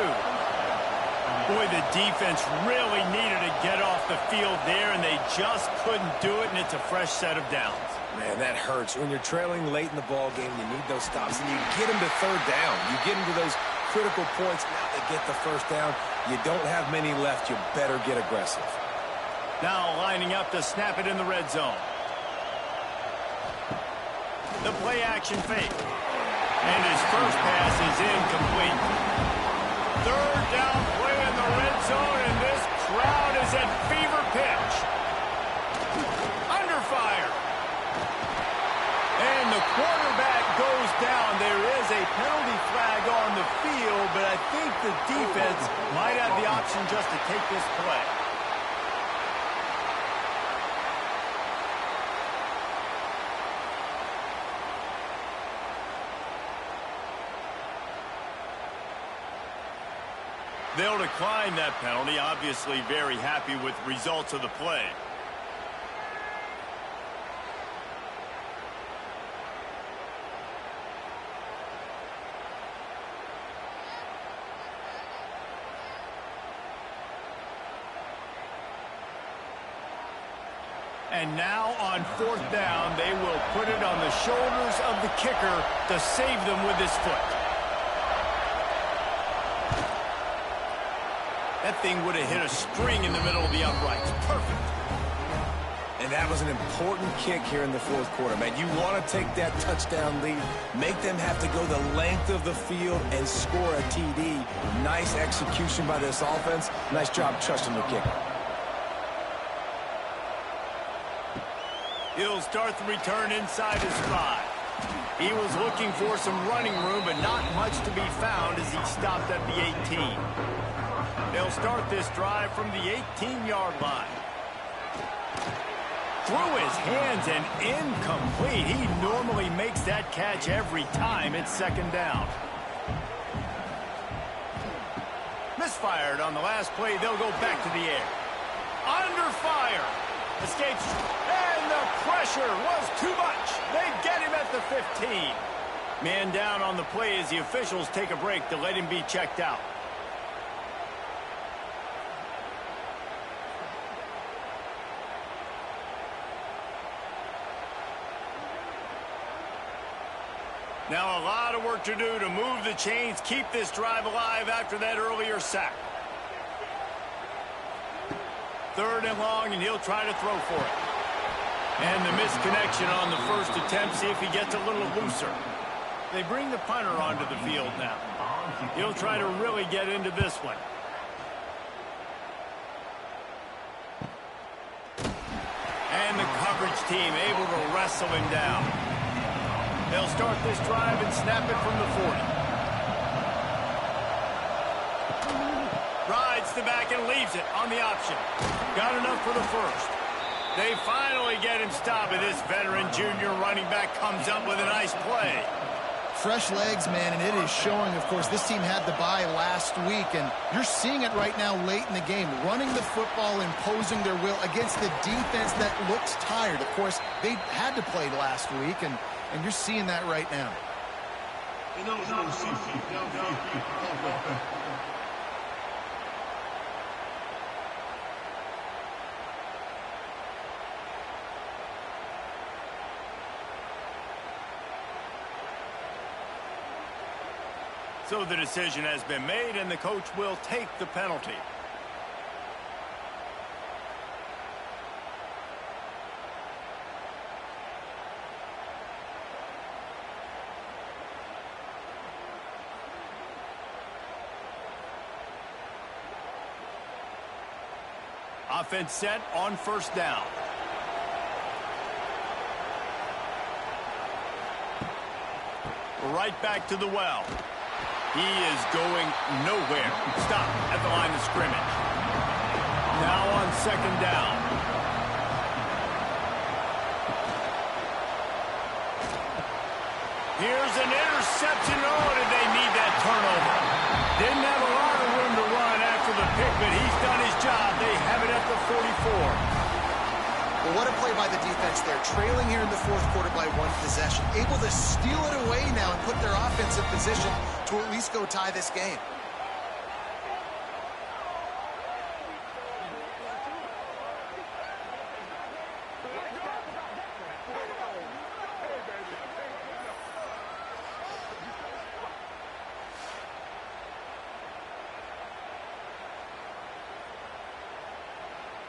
Boy, the defense really needed to get off the field there, and they just couldn't do it, and it's a fresh set of downs. Man, that hurts. When you're trailing late in the ball game, you need those stops, and you get them to third down. You get them to those critical points. Now they get the first down. You don't have many left. You better get aggressive. Now lining up to snap it in the red zone. The play-action fake. And his first pass is incomplete. Third down play in the red zone, and this crowd is at fever pitch. Under fire. And the quarterback goes down. There is a penalty flag on the field, but I think the defense might have the option just to take this play. They'll decline that penalty, obviously very happy with results of the play. And now on fourth down, they will put it on the shoulders of the kicker to save them with his foot. That thing would have hit a string in the middle of the uprights. Perfect. And that was an important kick here in the fourth quarter, man. You want to take that touchdown lead, make them have to go the length of the field and score a TD. Nice execution by this offense. Nice job trusting the kicker. He'll start the return inside his 5. He was looking for some running room, but not much to be found as he stopped at the 18. They'll start this drive from the 18-yard line. Through his hands and incomplete. He normally makes that catch every time it's second down. misfired on the last play. They'll go back to the air. Under fire. Escapes. And the pressure was too much. They get him at the 15. Man down on the play as the officials take a break to let him be checked out. Now a lot of work to do to move the chains, keep this drive alive after that earlier sack. 3rd and long, and he'll try to throw for it. And the misconnection on the first attempt. See if he gets a little looser. They bring the punter onto the field now. He'll try to really get into this one. And the coverage team able to wrestle him down. They'll start this drive and snap it from the 40. Rides the back and leaves it on the option. Got enough for the first. They finally get him stopped, and this veteran junior running back comes up with a nice play. Fresh legs, man, and it is showing. Of course, this team had the bye last week, and you're seeing it right now late in the game. Running the football, imposing their will against the defense that looks tired. Of course, they had to play last week, and you're seeing that right now. So the decision has been made, and the coach will take the penalty. Offense set on 1st down. Right back to the well. He is going nowhere. Stop at the line of scrimmage. Now on 2nd down. Here's an interception. Oh, did they need that turnover? Didn't have a lot of room to run after the pick, but he's done his job. They have it at the 44. Well, what a play by the defense there. Trailing here in the 4th quarter by 1 possession. Able to steal it away now and put their offense in position to at least go tie this game.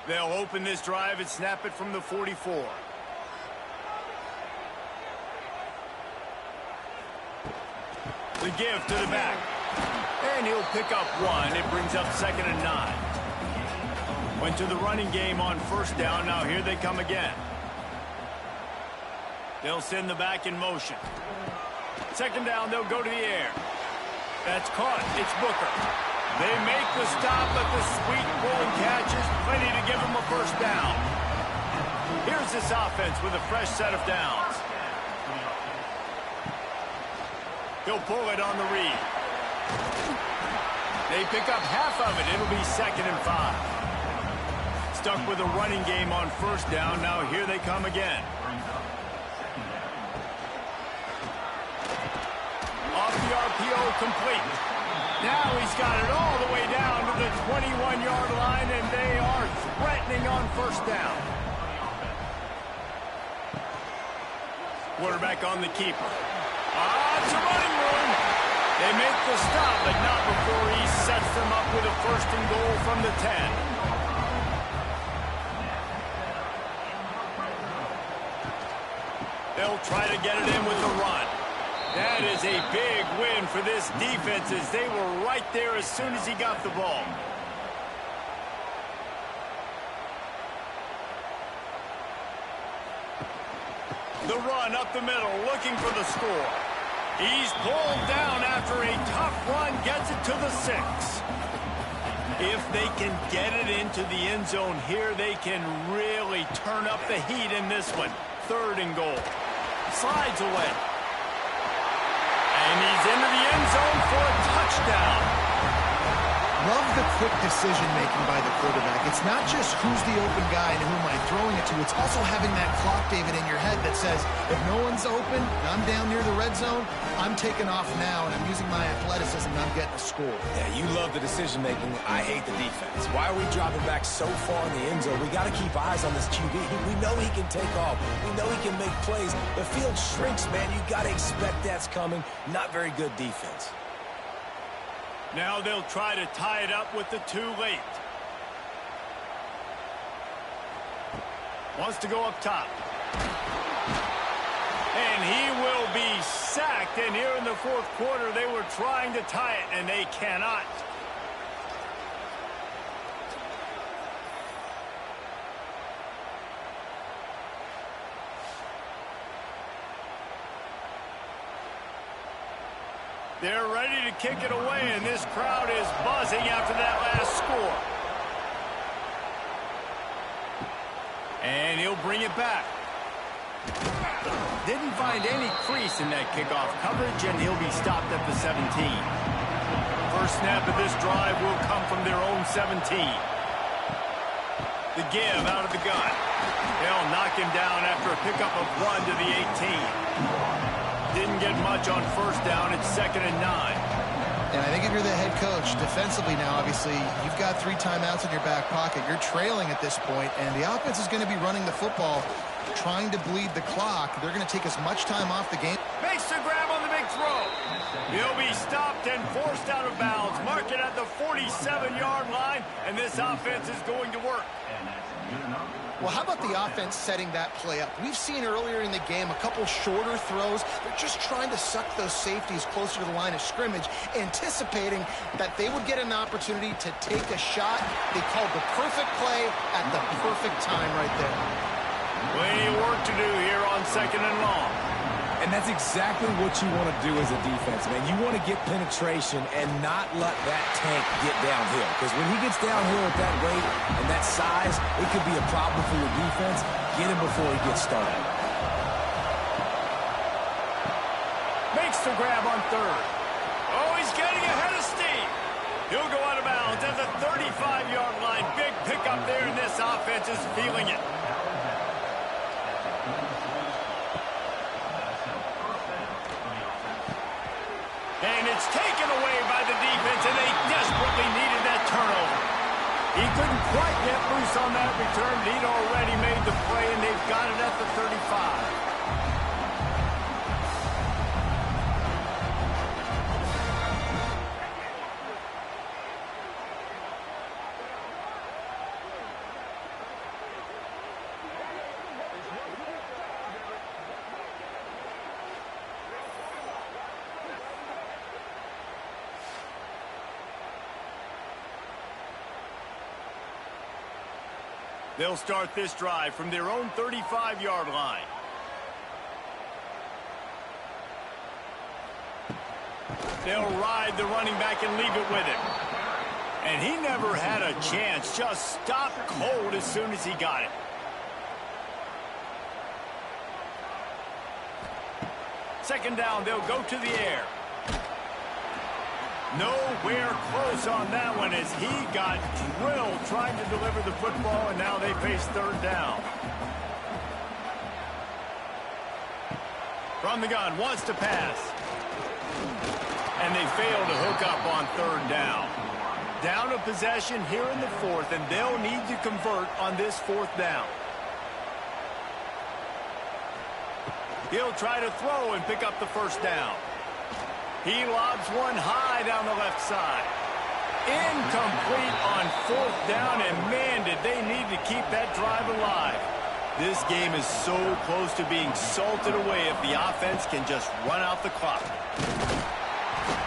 They'll open this drive and snap it from the 44. The give to the back. And he'll pick up 1. It brings up 2nd and 9. Went to the running game on 1st down. Now here they come again. They'll send the back in motion. 2nd down, they'll go to the air. That's caught. It's Booker. They make the stop, but the sweet pulling catch is plenty to give them a 1st down. Here's this offense with a fresh set of downs. He'll pull it on the read. They pick up half of it. It'll be 2nd and 5. Stuck with a running game on 1st down. Now here they come again. Off the RPO, complete. Now he's got it all the way down to the 21-yard line, and they are threatening on 1st down. Quarterback on the keeper. It's a running room. They make the stop, but not before he sets them up with a 1st and goal from the 10. They'll try to get it in with the run. That is a big win for this defense as they were right there as soon as he got the ball. The run up the middle, looking for the score. He's pulled down after a tough run, gets it to the 6. If they can get it into the end zone here, they can really turn up the heat in this one. 3rd and goal. Slides away. And he's into the end zone for a touchdown. love the quick decision-making by the quarterback. It's not just who's the open guy and who am I throwing it to. It's also having that clock, David, in your head that says, if no one's open and I'm down near the red zone, I'm taking off now and I'm using my athleticism and I'm getting a score. Yeah, you love the decision-making. I hate the defense. Why are we dropping back so far in the end zone? We got to keep eyes on this QB. We know he can take off. We know he can make plays. The field shrinks, man. You got to expect that's coming. Not very good defense. Now they'll try to tie it up with the too late. Wants to go up top. And he will be sacked. And here in the fourth quarter, they were trying to tie it, and they cannot. They're ready to kick it away, and this crowd is buzzing after that last score. And he'll bring it back. Didn't find any crease in that kickoff coverage, and he'll be stopped at the 17. First snap of this drive will come from their own 17. The give out of the gun. They'll knock him down after a pickup of 1 to the 18. Didn't get much on first down. It's 2nd and 9. And I think if you're the head coach, defensively now, obviously, you've got 3 timeouts in your back pocket. You're trailing at this point, and the offense is going to be running the football, trying to bleed the clock. They're going to take as much time off the game. Makes the grab on the big throw. He'll be stopped and forced out of bounds. Mark it at the 47-yard line, and this offense is going to work. Well, how about the offense setting that play up? We've seen earlier in the game a couple shorter throws. They're just trying to suck those safeties closer to the line of scrimmage, anticipating that they would get an opportunity to take a shot. They called the perfect play at the perfect time right there. Plenty of work to do here on 2nd and long. And that's exactly what you want to do as a defense, man. You want to get penetration and not let that tank get downhill. Because when he gets downhill at that rate and that size, it could be a problem for your defense. Get him before he gets started. Makes the grab on 3rd. Oh, he's getting ahead of steam. He'll go out of bounds at the 35-yard line. Big pickup there, and this offense is feeling it. And it's taken away by the defense, and they desperately needed that turnover. He couldn't quite get loose on that return, but he'd already made the play, and they've got it at the 35. They'll start this drive from their own 35-yard line. They'll ride the running back and leave it with him. And he never had a chance. Just stopped cold as soon as he got it. Second down, they'll go to the air. Nowhere close on that one as he got drilled trying to deliver the football, and now they face 3rd down. From the gun, wants to pass. And they fail to hook up on 3rd down. Down a possession here in the 4th, and they'll need to convert on this 4th down. He'll try to throw and pick up the 1st down. He lobs one high down the left side. Incomplete on 4th down, and man, did they need to keep that drive alive. This game is so close to being salted away if the offense can just run out the clock.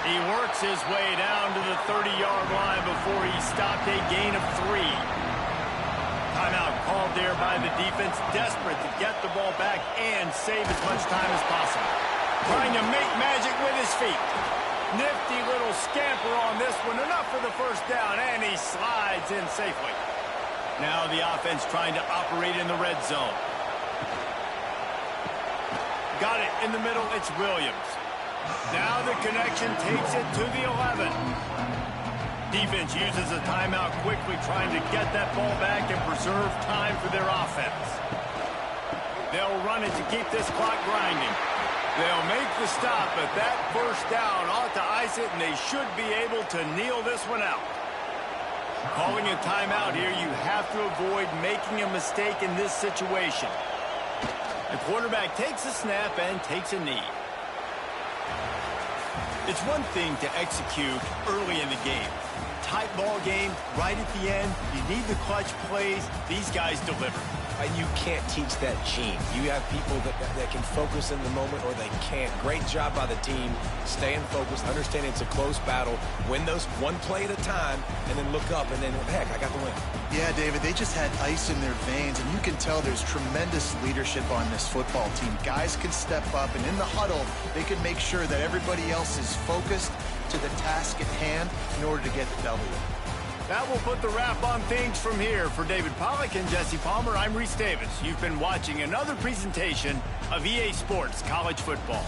He works his way down to the 30-yard line before he stopped, a gain of 3. Timeout called there by the defense, desperate to get the ball back and save as much time as possible. Trying to make magic with his feet. Nifty little scamper on this one. Enough for the 1st down, and he slides in safely. Now the offense trying to operate in the red zone. Got it in the middle. It's Williams. Now the connection takes it to the 11. Defense uses a timeout quickly, trying to get that ball back and preserve time for their offense. They'll run it to keep this clock grinding. They'll make the stop, but that first down ought to ice it, and they should be able to kneel this one out. Calling a timeout here, you have to avoid making a mistake in this situation. The quarterback takes a snap and takes a knee. It's one thing to execute early in the game. Tight ball game, right at the end. You need the clutch plays. These guys deliver. And you can't teach that gene. You have people that can focus in the moment or they can't. Great job by the team, staying focused, understanding it's a close battle, win those one play at a time, and then look up, and then, heck, I got the win. Yeah, David, they just had ice in their veins, and you can tell there's tremendous leadership on this football team. Guys can step up, and in the huddle, they can make sure that everybody else is focused to the task at hand in order to get the W. That will put the wrap on things from here. For David Pollack and Jesse Palmer, I'm Reese Davis. You've been watching another presentation of EA Sports College Football.